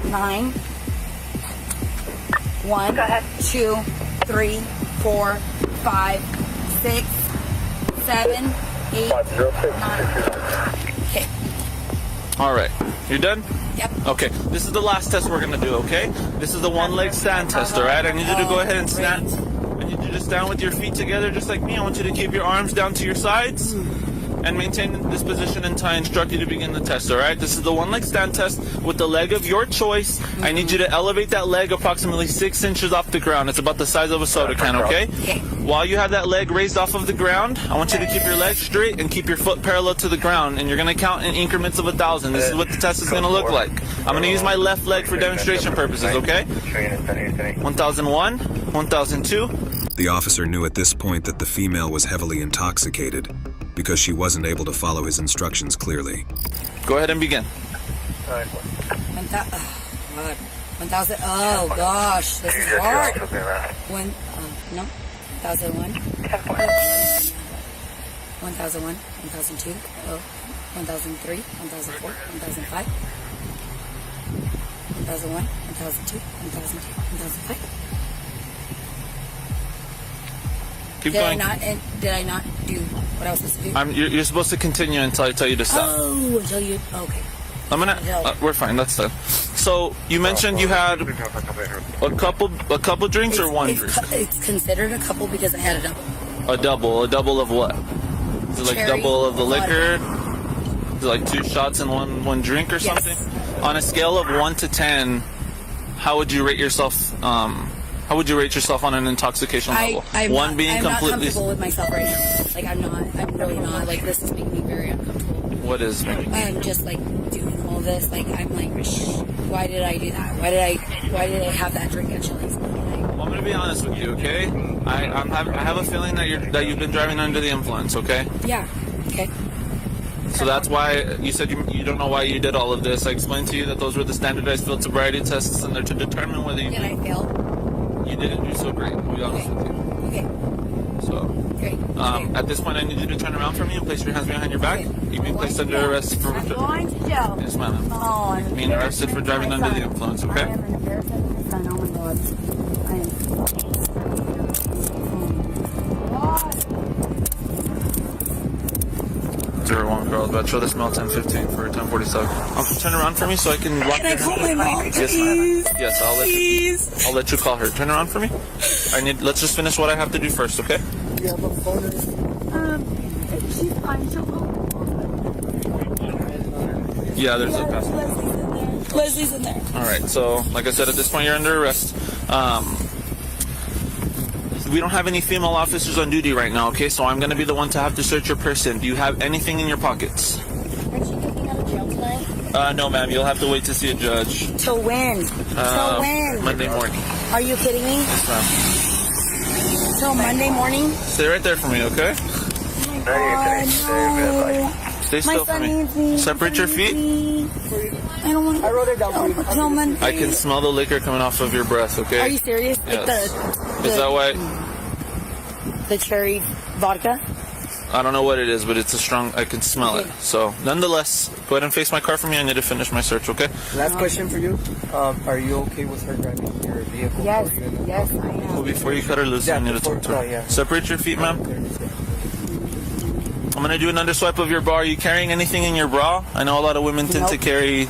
9. 1, 2, 3, 4, 5, 6, 7, 8, 9. Okay. All right. You're done? Yep. Okay. This is the last test we're going to do, okay? This is the one-leg stand test, all right? I need you to go ahead and stand. I need you to stand with your feet together just like me. I want you to keep your arms down to your sides and maintain this position until I instruct you to begin the test, all right? This is the one-leg stand test with the leg of your choice. I need you to elevate that leg approximately 6 inches off the ground. It's about the size of a soda can, okay? While you have that leg raised off of the ground, I want you to keep your leg straight and keep your foot parallel to the ground, and you're going to count in increments of 1,000. This is what the test is going to look like. I'm going to use my left leg for demonstration purposes, okay? 1,001, 1,002. The officer knew at this point that the female was heavily intoxicated because she wasn't able to follow his instructions clearly. Go ahead and begin. 1,000. Oh gosh, this is hard. 1,001. 1,001. 1,002. 1,003. 1,004. 1,005. 1,001. 1,002. 1,003. 1,005. Keep going. Did I not do what I was supposed to do? You're supposed to continue until I tell you to stop. Oh, until you... Okay. I'm gonna... we're fine, that's done. So, you mentioned you had a couple drinks or one drink? It's considered a couple because I had a double. A double? A double of what? Is it like double of the liquor? Is it like 2 shots in one drink or something? On a scale of 1 to 10, how would you rate yourself... How would you rate yourself on an intoxication level? I'm not comfortable with myself right now. Like, I'm really not. Like, this is making me very uncomfortable. What is? I'm just, like, doing all this. Like, I'm like, Why did I do that? Why did I have that drink at Chili's? Well, I'm gonna be honest with you, okay? I have a feeling that you've been driving under the influence, okay? Yeah. Okay. So that's why you said you don't know why you did all of this. I explained to you that those were the standardized field sobriety tests, and they're to determine whether you. Did I fail? You didn't do so great. I'll be honest with you. Okay. So. Great. At this point, I need you to turn around for me and place your hands behind your back. You've been placed under arrest for. I'm going to jail. Yes, ma'am. Oh, I'm being arrested for driving under the influence. Okay. I am an embarrassment son. Oh my God. I am. 01 girls, but show the smell 1015 for 1047. Turn around for me so I can walk. Can I call my mom? Yes, ma'am. Yes, I'll let you call her. Turn around for me. Let's just finish what I have to do first, okay? You have a phone? She's fine. She'll go. Yeah, there's a passenger. Leslie's in there. All right. So, like I said, at this point you're under arrest. We don't have any female officers on duty right now, okay? So I'm going to be the one to have to search your person. Do you have anything in your pockets? Aren't you getting out of jail tonight? No, ma'am. You'll have to wait to see a judge. Till when? Till when? Monday morning. Are you kidding me? Yes, ma'am. Till Monday morning? Stay right there for me, okay? Oh my God, no. Stay still for me. Separate your feet. I don't want to. I wrote it down. Till Monday. I can smell the liquor coming off of your breath, okay? Are you serious? Yes. Like Is that why? The cherry vodka? I don't know what it is, but it's a strong, I can smell it. So, nonetheless, go ahead and face my car for me. I need to finish my search, okay? Last question for you. Are you okay with her driving your vehicle? Yes, yes, I am. Well, before you cut her loose, I need to talk to her. Yeah. Separate your feet, ma'am. I'm going to do an underswipe of your bra. Are you carrying anything in your bra? I know a lot of women tend to carry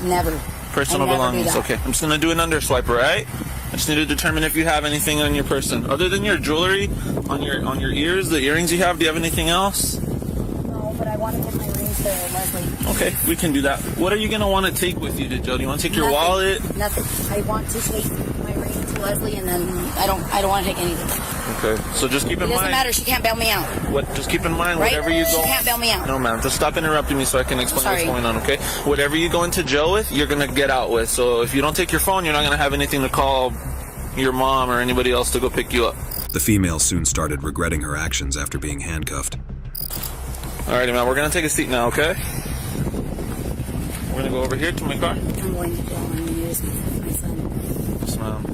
personal belongings. Okay, I'm just going to do an underswipe, all right? I just need to determine if you have anything on your person. Other than your jewelry, on your ears, the earrings you have, do you have anything else? No, but I want to take my rings to Leslie. Okay, we can do that. What are you going to want to take with you to jail? Do you want to take your wallet? Nothing. I want to take my ring to Leslie, and then I don't want to take anything. Okay, so just keep in mind. It doesn't matter. She can't bail me out. Just keep in mind, right? Whatever you go. She can't bail me out. No, ma'am. Just stop interrupting me so I can explain what's going on. Okay. Whatever you go into jail with, you're gonna get out with. So if you don't take your phone, you're not gonna have anything to call your mom or anybody else to go pick you up. The female soon started regretting her actions after being handcuffed. Alrighty, ma'am. We're gonna take a seat now, okay? We're gonna go over here to my car. I'm going to jail. I'm going to use my son. Yes, ma'am.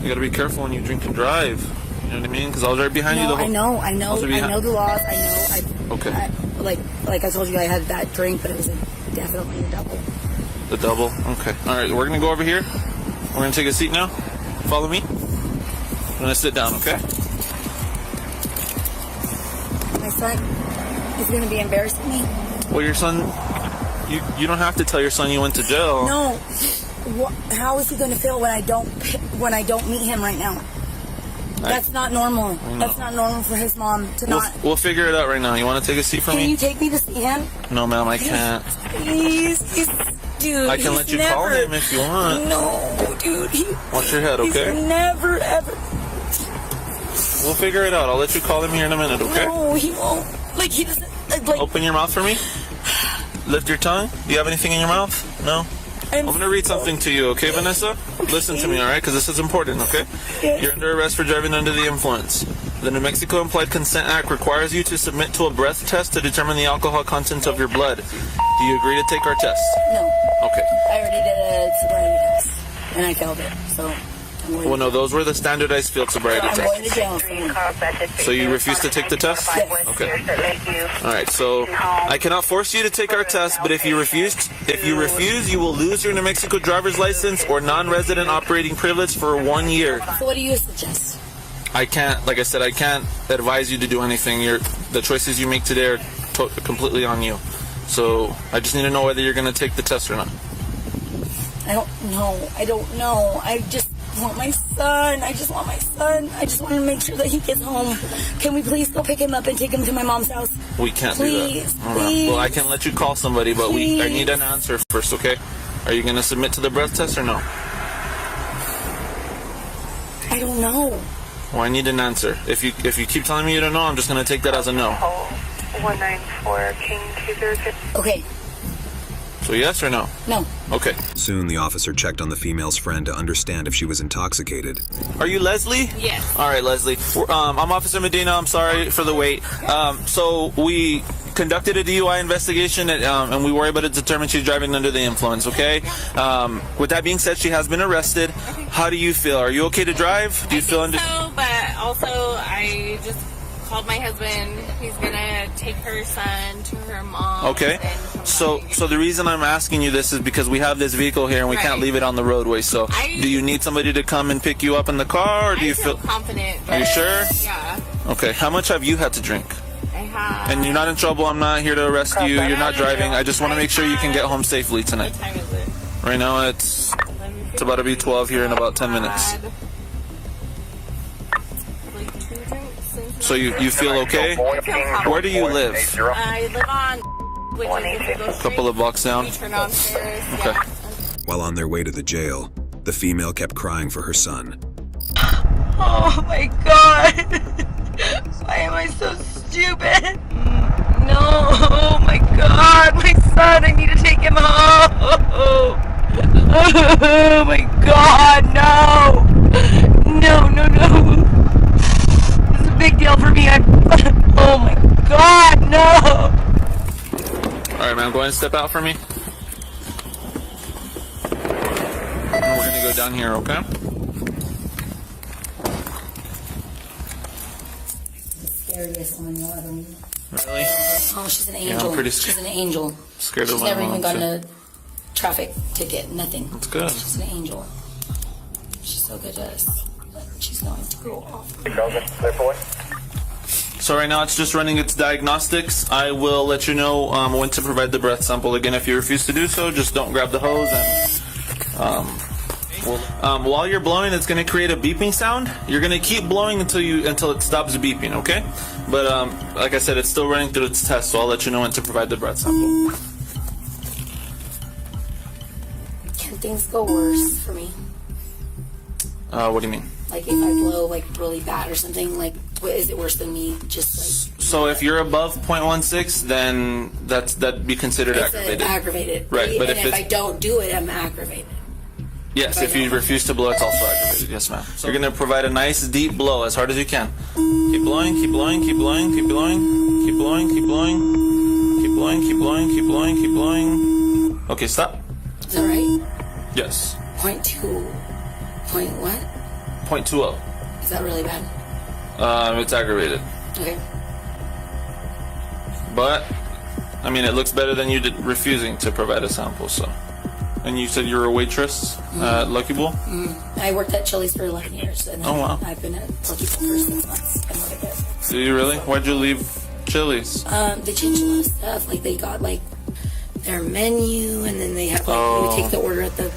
You gotta be careful when you drink and drive. You know what I mean? Because I was right behind you the whole... I know the laws. I know. Okay. Like I told you, I had that drink, but it was definitely a double. The double? Okay. Alright, we're gonna go over here. We're gonna take a seat now. Follow me. I'm gonna sit down, okay? My son is gonna be embarrassing me. Well, your son... You don't have to tell your son you went to jail. No. How is he gonna feel when I don't meet him right now? That's not normal. No. That's not normal for his mom to not. We'll figure it out right now. You want to take a seat for me? Can you take me to see him? No, ma'am, I can't. Please, dude. I can let you call him if you want. No, dude. Watch your head, okay? He's never, ever. We'll figure it out. I'll let you call him here in a minute, okay? No, he won't. Like, he doesn't. Open your mouth for me. Lift your tongue. Do you have anything in your mouth? No? I'm going to read something to you, okay, Vanessa? Listen to me, all right? Because this is important, okay? Yes. You're under arrest for driving under the influence. The New Mexico Implied Consent Act requires you to submit to a breath test to determine the alcohol content of your blood. Do you agree to take our test? No. Okay. I already did a sobriety test, and I failed it, so... Well, no, those were the standardized field sobriety tests. I'm going to jail. So you refuse to take the test? Yes. Okay. All right. So I cannot force you to take our test, but if you refuse, you will lose your New Mexico driver's license or non-resident operating privilege for 1 year. So what do you suggest? I can't. Like I said, I can't advise you to do anything. The choices you make today are completely on you. So I just need to know whether you're going to take the test or not. I don't know. I just want my son. I just want my son. I just want to make sure that he gets home. Can we please go pick him up and take him to my mom's house? We can't do that. Please. Well, I can let you call somebody, but I need an answer first, okay? Are you going to submit to the breath test or no? I don't know. Well, I need an answer. If you keep telling me you don't know, I'm just going to take that as a no. 194 King 206. Okay. So yes or no? No. Okay. Soon the officer checked on the female's friend to understand if she was intoxicated. Are you Leslie? Yes. All right, Leslie. I'm Officer Medina. I'm sorry for the wait. So we conducted a DUI investigation, and we were able to determine she's driving under the influence, okay? With that being said, she has been arrested. How do you feel? Are you okay to drive? Do you feel under... So, but also I just called my husband. He's gonna take her son to her mom. Okay. So the reason I'm asking you this is because we have this vehicle here and we can't leave it on the roadway. So do you need somebody to come and pick you up in the car, or do you feel confident? Are you sure? Yeah. Okay. How much have you had to drink? I have. And you're not in trouble. I'm not here to arrest you. You're not driving. I just want to make sure you can get home safely tonight. What time is it? Right now it's about to be 12 here in about 10 minutes. So you feel okay? Where do you live? I live on, which is A couple of blocks down. turn on stairs. Okay. While on their way to the jail, the female kept crying for her son. Oh my god. Why am I so stupid? No, oh my god, my son, I need to take him home. Oh my god, no. No. This is a big deal for me. Oh my god, no. Alright, man, go ahead and step out for me. And we're gonna go down here, okay? Scariest one you'll ever meet. Really? Oh, she's an Yeah, angel. I'm pretty She's an angel. Scared She's of my never mom, even gotten too. a traffic ticket, nothing. That's good. She's an angel. She's so good to us. But she's going to go off. So right now it's just running its diagnostics. I will let you know when to provide the breath sample. Again, if you refuse to do so, just don't grab the hose. And while you're blowing, it's going to create a beeping sound. You're going to keep blowing until it stops beeping, okay? But like I said, it's still running through its test, so I'll let you know when to provide the breath sample. Can things go worse for me? What do you mean? Like if I blow like really bad or something, like is it worse than me just like... So if you're above 0.16, then that'd be considered aggravated. Aggravated. Right, but and if I don't do it, I'm aggravated. Yes, if you refuse to blow, it's also aggravated. Yes, ma'am. So you're going to provide a nice deep blow as hard as you can. Keep blowing, keep blowing, keep blowing, keep blowing, keep blowing, keep blowing, keep blowing, keep blowing, keep blowing, keep blowing. Okay, stop. Is that right? Yes. 0.2. Point what? 0.20. Is that really bad? It's aggravated. Okay. But, I mean, it looks better than you did refusing to provide a sample, so. And you said you were a waitress at Lucky Bull? I worked at Chili's for 11 years, and then I've been at Lucky Bull for 6 months. And what it is. Do you really? Why'd you leave Chili's? They changed a lot of stuff. Like they got like their menu, and then they have like you take the order at the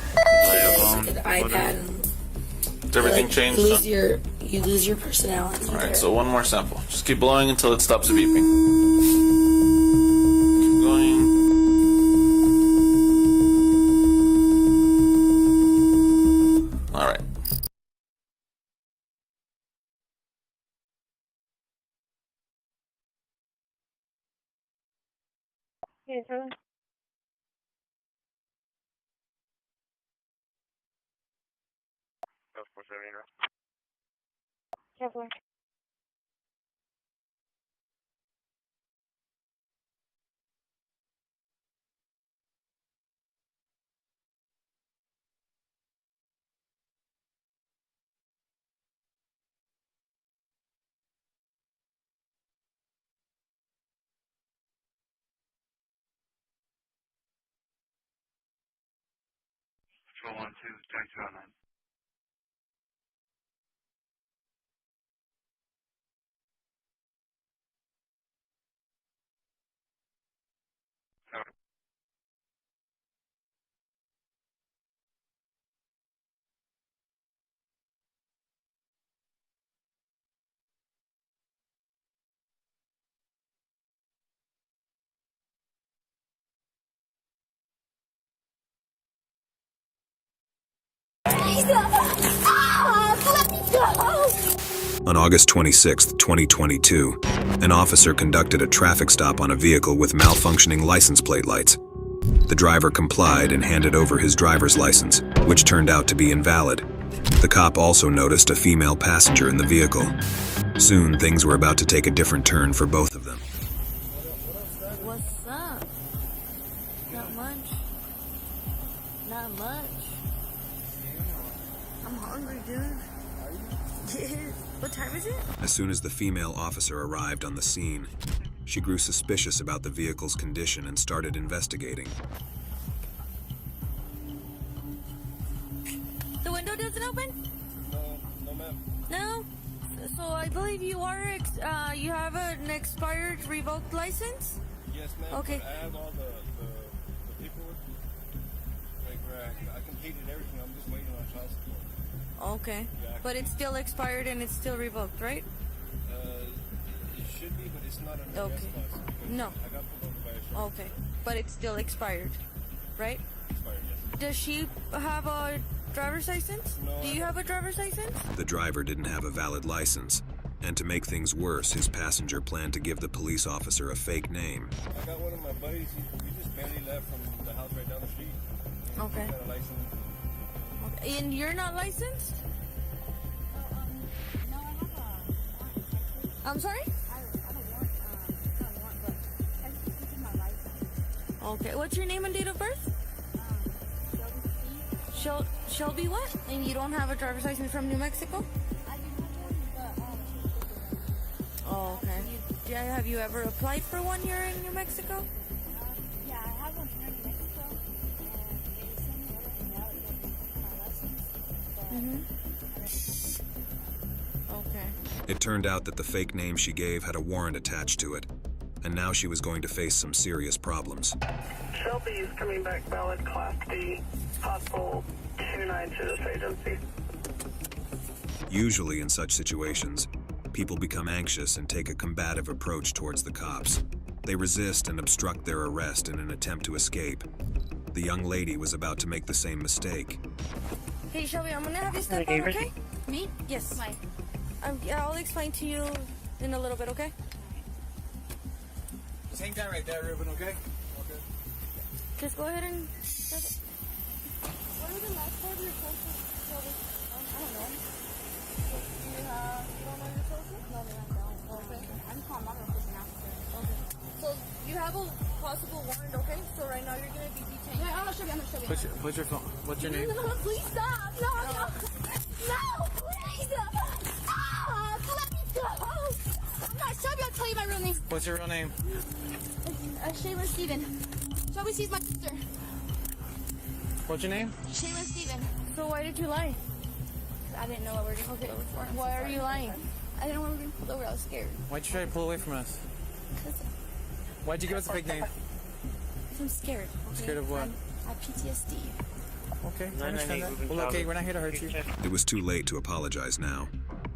iPad. And, Did everything change? You lose your personality. All right, so one more sample. Just keep blowing until it stops beeping. Keep going. All right. Hey, Charlie. Careful. On August 26, 2022, an officer conducted a traffic stop on a vehicle with malfunctioning license plate lights. The driver complied and handed over his driver's license, which turned out to be invalid. The cop also noticed a female passenger in the vehicle. Soon, things were about to take a different turn for both of them. What's up? Not much. Not much. I'm hungry, dude. What time is it? As soon as the female officer arrived on the scene, she grew suspicious about the vehicle's condition and started investigating. The window doesn't open? No, ma'am. No? So I believe you are, you have an expired, revoked license? Yes, ma'am. Okay. But I have all the paperwork. Like, where I completed everything. I'm just waiting on child support. Okay. Yeah, But it's still expired and it's still revoked, right? It should be, but it's not an Okay. arrest class. No. I got pulled over by a sheriff. Okay. But it's still expired, right? Expired, yes. Does she have a driver's license? No, Do you have a driver's license? The driver didn't have a valid license, and to make things worse, his passenger planned to give the police officer a fake name. I got one of my buddies. We just barely left from the house right down the street. Okay. He got a license. Okay. And you're not licensed? No, I have a... I'm sorry? I have a warrant, not a warrant, but I just completed my license. Okay. What's your name and date of birth? Shelby what? And you don't have a driver's license from New Mexico? I do have one, but Oh, okay. Have you ever applied for one here in New Mexico? yeah, I have one here in New Mexico, and they sent me everything out to my license, but Okay. It turned out that the fake name she gave had a warrant attached to it, and now she was going to face some serious problems. Shelby is coming back valid Class D, possible 29 to this agency. Usually in such situations, people become anxious and take a combative approach towards the cops. They resist and obstruct their arrest in an attempt to escape. The young lady was about to make the same mistake. Hey, Shelby, I'm gonna have you step Okay, out, okay? me? Yes. Why? I'll explain to you in a little bit, okay? Just hang tight right there, Ruben, okay? Okay. Just go ahead and... What are the last four of your social? I don't know. You don't know your social? No, I don't. Okay. I'm calling my person after. Okay. So you have a possible warrant, okay? So right now you're gonna be detained. I'm gonna show you. Put your phone. What's your name? No, please stop. No, please stop. Let me go. I'm not Shelby. I'll tell you my real name. What's your real name? Shaylin Steven. Shelby sees my sister. What's your name? Shaylin Steven. So why did you lie? I didn't know what we were going to pull over for. Why are you lying? I didn't know what we were going to pull over. I was scared. Why'd you try to pull away from us? Why'd you give us a fake name? I'm scared. Okay? Scared of what? I have PTSD. Okay, I understand that. Well, okay, we're not here to hurt you. It was too late to apologize now.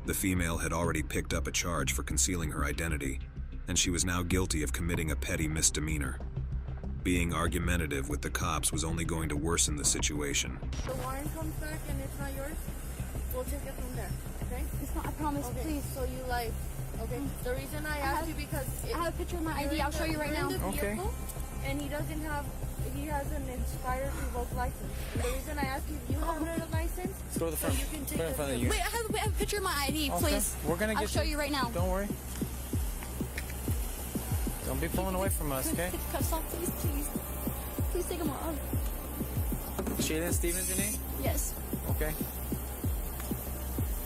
The female had already picked up a charge for concealing her identity, and she was now guilty of committing a petty misdemeanor. Being argumentative with the cops was only going to worsen the situation. The warrant comes back and it's not yours, we'll take it from there, okay? It's not, I promise, Okay. please. So you lied, okay? The reason I asked you because... I have a picture of my ID. I'll show you right now. Okay. And he has an expired revoked license. And the reason I asked you if you have a license, Let's go to the front. so you can take Put it in front of you. Wait, I have a picture of my ID, Okay. please. We're gonna I'll get show you right now. Don't worry. Don't be pulling away from us, okay? Cuffs off, please. Please take them off. Shaylin Stevens, your name? Yes. Okay.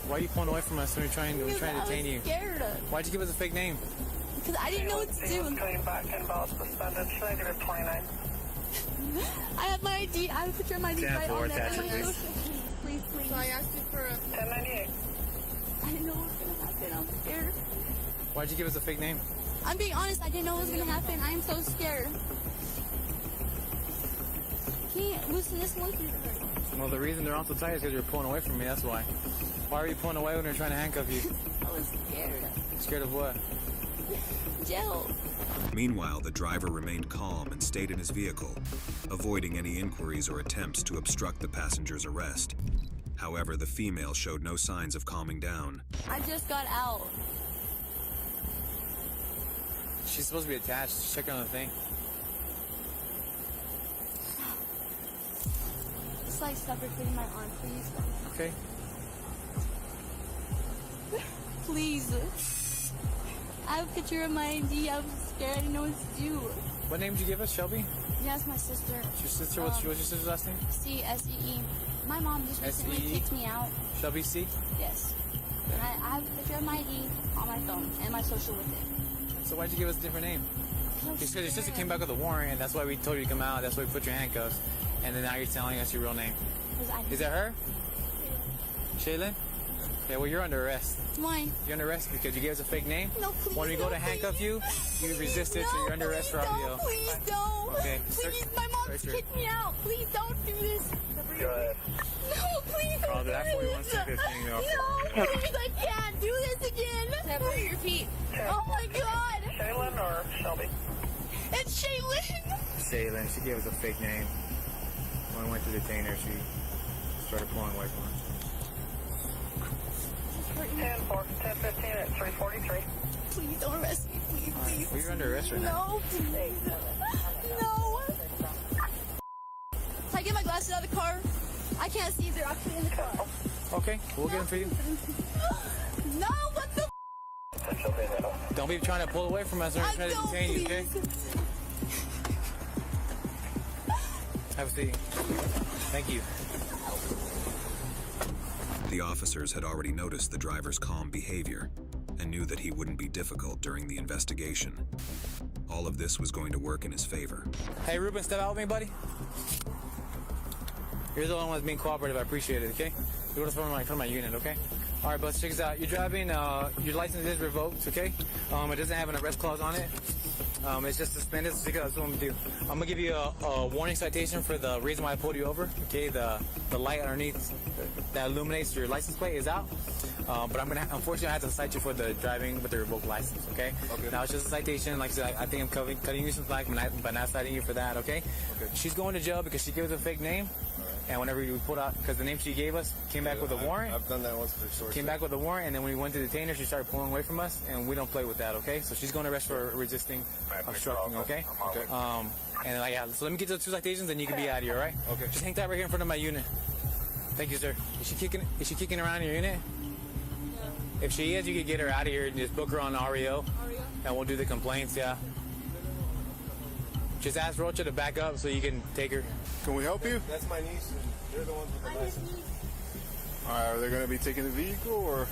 Why are you pulling away from us when we're trying to detain you? I was scared. Why'd you give us a fake name? Because I didn't know what to do. Coming back involved suspended. Should I give it 29? I have my ID. I have a picture of my ID right on there. Please. So I asked you for a... 1098. I didn't know what was going to happen. I'm scared. Why'd you give us a fake name? I'm being honest. I didn't know what was going to happen. I am so scared. Can you loosen this one? Well, the reason they're on so tight is because you're pulling away from me, that's why. Why are you pulling away when they're trying to handcuff you? I was scared. Scared of what? Jail. Meanwhile, the driver remained calm and stayed in his vehicle, avoiding any inquiries or attempts to obstruct the passenger's arrest. However, the female showed no signs of calming down. I just got out. She's supposed to be attached. Just check her on the thing. just like stop recording my arm, please? Okay. Please. I have a picture of my ID. I was scared. I didn't know what to do. What name did you give us, Shelby? Yeah, it's my sister. It's your sister? What's your sister's last name? C-S-E-E. My mom just recently S-E-E? kicked me out. Shelby C? Yes. And I have a picture of my ID on my phone and my social with it. So why'd you give us a different name? Because your sister came back with a warrant, and that's why we told you to come out. That's why we put your handcuffs. And then now you're telling us your real name. Is that her? Shaylin? Yeah, well, you're under arrest. Why? You're under arrest because you gave us a fake name. No, please. When we go to handcuff you, you resisted, so you're under arrest for RTA. Please don't. Okay. Please, my mom's kicked me out. Please don't do this. Go ahead. No, please don't do this. No, please, I can't do this again. Separate your feet. Oh my God. Shaylin or Shelby? It's Shaylin. Shaylin, she gave us a fake name. When we went to detain her, she started pulling away from us. 10-15 at 343. Please don't arrest me, please, please. Well, you're under arrest right now. No, please. No. Can I get my glasses out of the car? I can't see if they're actually in the car. Okay, we'll get them for you. No, what the Don't be trying to pull away from us or try to detain you, okay? Have a seat. Thank you. The officers had already noticed the driver's calm behavior and knew that he wouldn't be difficult during the investigation. All of this was going to work in his favor. Hey, Ruben, step out with me, buddy. You're the only one that's being cooperative. I appreciate it, okay? You're just from my unit, okay? All right, but check this out. You're driving, your license is revoked, okay? It doesn't have an arrest clause on it. It's just suspended, so that's what I'm gonna do. I'm gonna give you a warning citation for the reason why I pulled you over, okay? The light underneath that illuminates your license plate is out. But I'm gonna, unfortunately, I have to cite you for the driving with the revoked license, okay? Okay. Now, it's just a citation. Like I said, I think I'm cutting you some slack by not citing you for that, okay? Okay. She's going to jail because she gave us a fake name. And whenever we pulled out, because the name she gave us came back with a warrant. I've done that once for sure. Came back with a warrant, and then when we went to detain her, she started pulling away from us, and we don't play with that, okay? So she's going to arrest for resisting obstructing, okay? Okay. And like, yeah, so let me get to the 2 citations, and you can be out of here, all right? Okay. Just hang tight right here in front of my unit. Thank you, sir. Is she kicking around in your unit? No. If she is, you can get her out of here and just book her on REO. And we'll do the complaints, yeah. Just ask Rocha to back up so you can take her. Can we help you? That's my niece, and they're the ones with the license. All right, are they going to be taking the vehicle, or?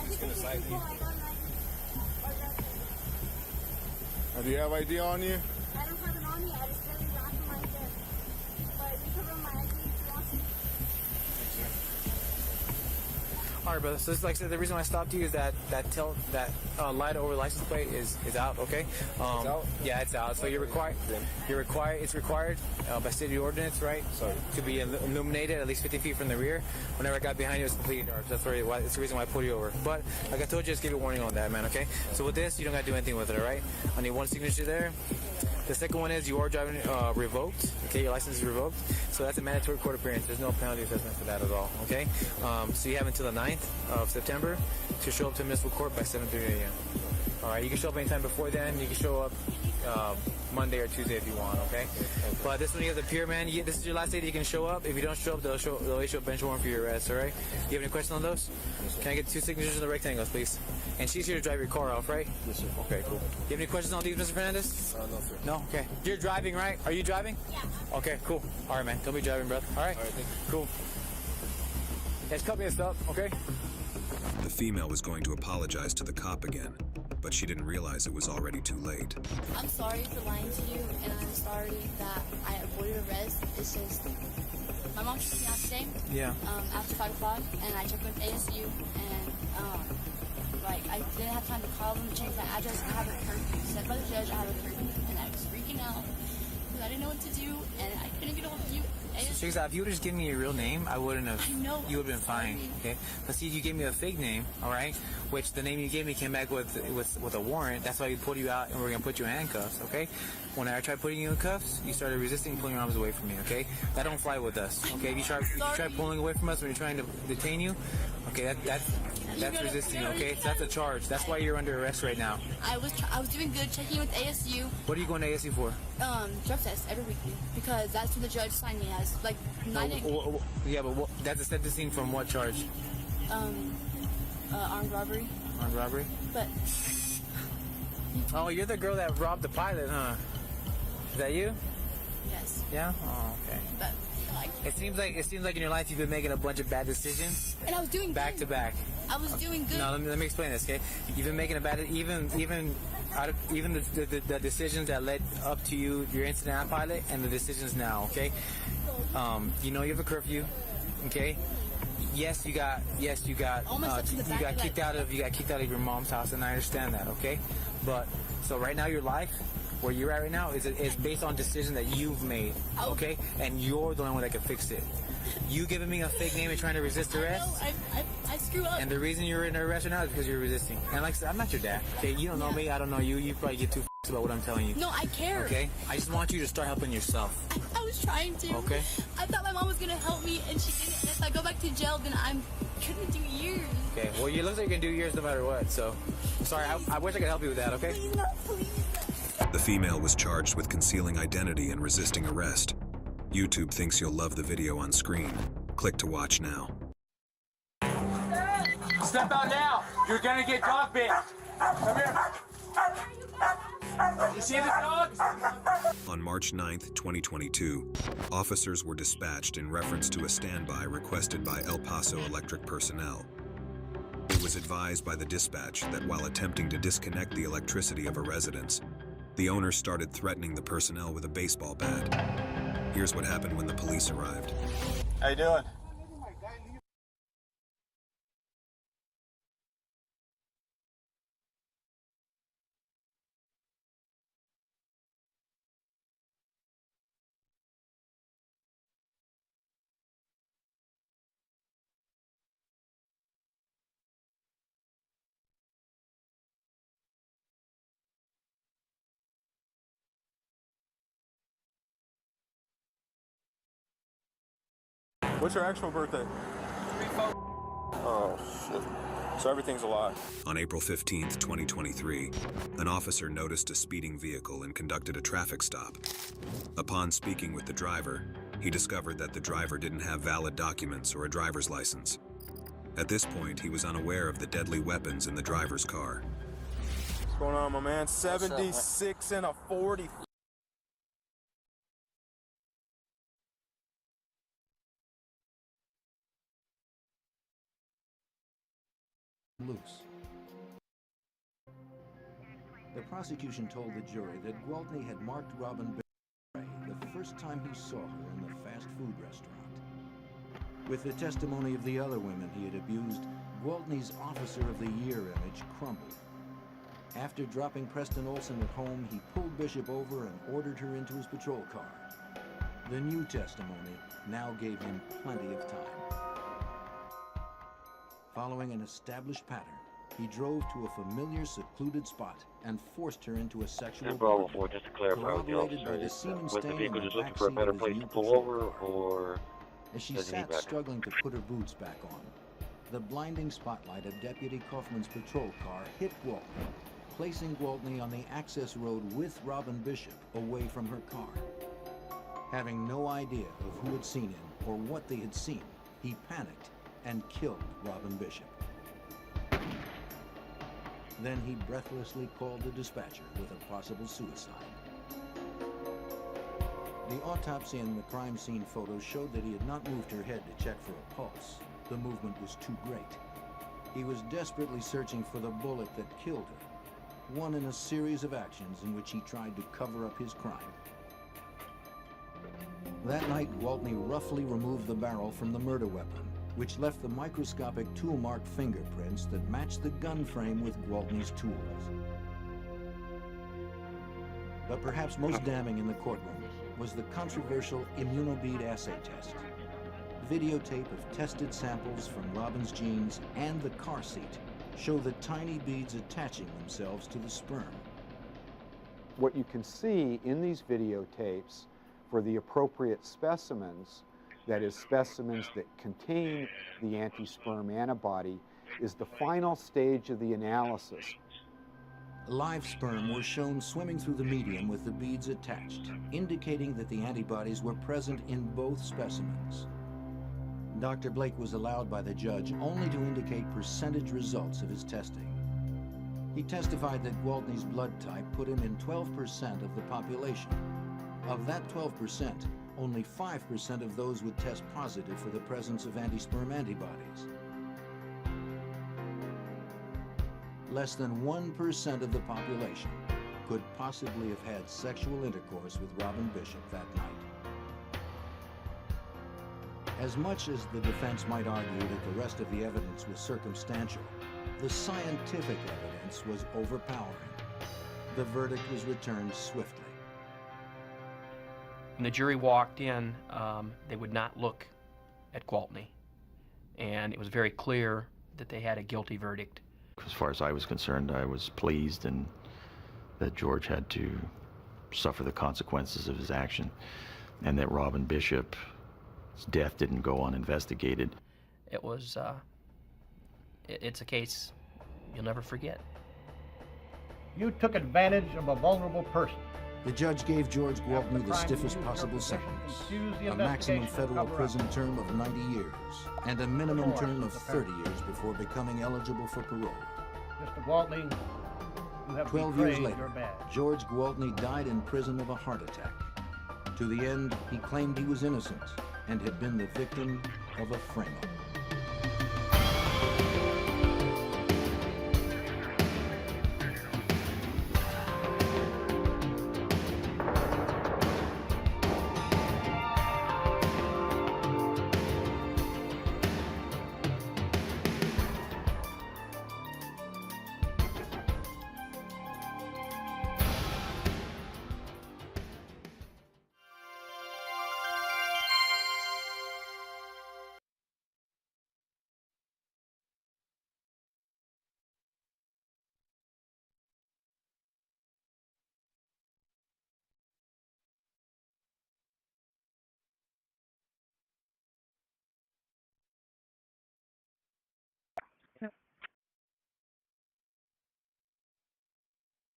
Just going to cite you. Do you have ID on you? I don't have it on me. I just really got from my hip. But you can run my ID if you want to. All right, brother. So, like I said, the reason why I stopped you is that light over license plate is out. Okay. It's out? Yeah, it's out. So it's required by city ordinance, right? To be illuminated at least 50 feet from the rear. Whenever I got behind you, it was completely dark. That's the reason why I pulled you over. But like I told you, just give you a warning on that, man. Okay. So with this, you don't got to do anything with it. All right. I need one signature there. The second one is you are driving revoked. Okay, your license is revoked. So that's a mandatory court appearance. There's no penalty assessment for that at all. Okay. So you have until the 9th of September to show up to municipal court by 7:30 a.m. All right. You can show up anytime before then. You can show up Monday or Tuesday if you want. Okay. But this one you have to appear, man. This is your last day that you can show up. If you don't show up, they'll issue a bench warrant for your arrest. All right. You have any questions on those? Can I get 2 signatures in the rectangles, please? And she's here to drive your car off, right? Yes, sir. Okay, cool. You have any questions on these, Mr. Fernandez? No, sir. No? Okay. You're driving, right? Are you driving? Yeah. Okay, cool. All right, man. Don't be driving, brother. All right? All right, thank you. Cool. Just cut me a stop, okay? The female was going to apologize to the cop again, but she didn't realize it was already too late. I'm sorry for lying to you, and I'm sorry that I avoided arrest. It's just, my mom took me out today. Yeah. After 5 o'clock, and I checked with ASU, and I didn't have time to call them to change my address. I have a curfew set by the judge. I have a curfew, and I was freaking out because I didn't know what to do, and I couldn't get a hold of you. So if you would have just given me your real name, I wouldn't have. I know. You would have been fine. Okay. But see, you gave me a fake name, all right? Which the name you gave me came back with a warrant. That's why we pulled you out, and we're gonna put you in handcuffs. Okay. When I tried putting you in cuffs, you started resisting, pulling your arms away from me. Okay. That don't fly with us. Okay. If you try pulling away from us when you're trying to detain you, okay, that's resisting. Okay. So that's a charge. That's why you're under arrest right now. I was doing good checking with ASU. What are you going to ASU for? Drug test every week because that's what the judge signed me as. Yes, like 9. Yeah, but that's a sentencing from what charge? Armed robbery. Armed robbery? But oh, you're the girl that robbed the pilot, huh? Is that you? yes. Yeah. Oh, okay. But like, It seems like in your life you've been making a bunch of bad decisions. and I was doing back good. to back. I was doing good. No, let me explain this, okay? You've been making a bad, even the decisions that led up to your incident at pilot, and the decisions now, okay? You know you have a curfew, okay? Yes, you got kicked out of your mom's house, and I understand that, okay? But so right now your life, where you're at right now, is based on decisions that you've made, okay? And you're the only one that can fix it. You giving me a fake name and trying to resist arrest? I screw up. And the reason you're in arrest right now is because you're resisting. And like I said, I'm not your dad. Okay, you don't know me, I don't know you. You probably get too about what I'm telling you. No, I care. Okay, I just want you to start helping yourself. I was trying to. Okay. I thought my mom was gonna help me, and she didn't. And if I go back to jail, then I'm gonna do years. Okay. Well, it looks like you can do years no matter what. So, sorry. I wish I could help you with that. Okay. Please, not, please. The female was charged with concealing identity and resisting arrest. YouTube thinks you'll love the video on screen. Click to watch now. Step out now. You're gonna get dog bit. Come here. You see the dog? On March 9th, 2022, officers were dispatched in reference to a standby requested by El Paso Electric personnel. It was advised by the dispatch that while attempting to disconnect the electricity of a residence, the owner started threatening the personnel with a baseball bat. Here's what happened when the police arrived. How you doing? What's your actual birthday? Oh, shit. So everything's a lie. On April 15th, 2023, an officer noticed a speeding vehicle and conducted a traffic stop. Upon speaking with the driver, he discovered that the driver didn't have valid documents or a driver's license. At this point, he was unaware of the deadly weapons in the driver's car. What's going on, my man? 76 and a 40. Loose. The prosecution told the jury that Gwaltney had marked Robin the first time he saw her in the fast food restaurant. With the testimony of the other women he had abused, Gwaltney's Officer of the Year image crumbled. After dropping Preston Olson at home, he pulled Bishop over and ordered her into his patrol car. The new testimony now gave him plenty of time. Following an established pattern, he drove to a familiar secluded spot and forced her into a sexual bond. Just to clarify with the officer, was the vehicle just looking for a better place to pull over, or as she sat struggling to put her boots back on, the blinding spotlight of Deputy Kaufman's patrol car hit Gwaltney, placing Gwaltney on the access road with Robin Bishop away from her car. Having no idea of who had seen him or what they had seen, he panicked and killed Robin Bishop. Then he breathlessly called the dispatcher with a possible suicide. The autopsy and the crime scene photos showed that he had not moved her head to check for a pulse. The movement was too great. He was desperately searching for the bullet that killed her, one in a series of actions in which he tried to cover up his crime. That night, Gwaltney roughly removed the barrel from the murder weapon, which left the microscopic tool-marked fingerprints that matched the gun frame with Gwaltney's tools. But perhaps most damning in the courtroom was the controversial immunobead assay test. Videotape of tested samples from Robin's genes and the car seat show the tiny beads attaching themselves to the sperm. What you can see in these videotapes for the appropriate specimens, that is, specimens that contain the anti-sperm antibody, is the final stage of the analysis. Live sperm were shown swimming through the medium with the beads attached, indicating that the antibodies were present in both specimens. Dr. Blake was allowed by the judge only to indicate percentage results of his testing. He testified that Gwaltney's blood type put him in 12% of the population. Of that 12%, only 5% of those would test positive for the presence of anti-sperm antibodies. Less than 1% of the population could possibly have had sexual intercourse with Robin Bishop that night. As much as the defense might argue that the rest of the evidence was circumstantial, the scientific evidence was overpowering. The verdict was returned swiftly. When the jury walked in, they would not look at Gwaltney, and it was very clear that they had a guilty verdict. As far as I was concerned, I was pleased and that George had to suffer the consequences of his action, and that Robin Bishop's death didn't go uninvestigated. It was, it's a case you'll never forget. You took advantage of a vulnerable person. The judge gave George Gwaltney the stiffest possible sentence, a maximum federal prison term of 90 years and a minimum term of 30 years before becoming eligible for parole. Mr. Gwaltney, you have 12 years betrayed your later, badge. George Gwaltney died in prison of a heart attack. To the end, he claimed he was innocent and had been the victim of a frame-up.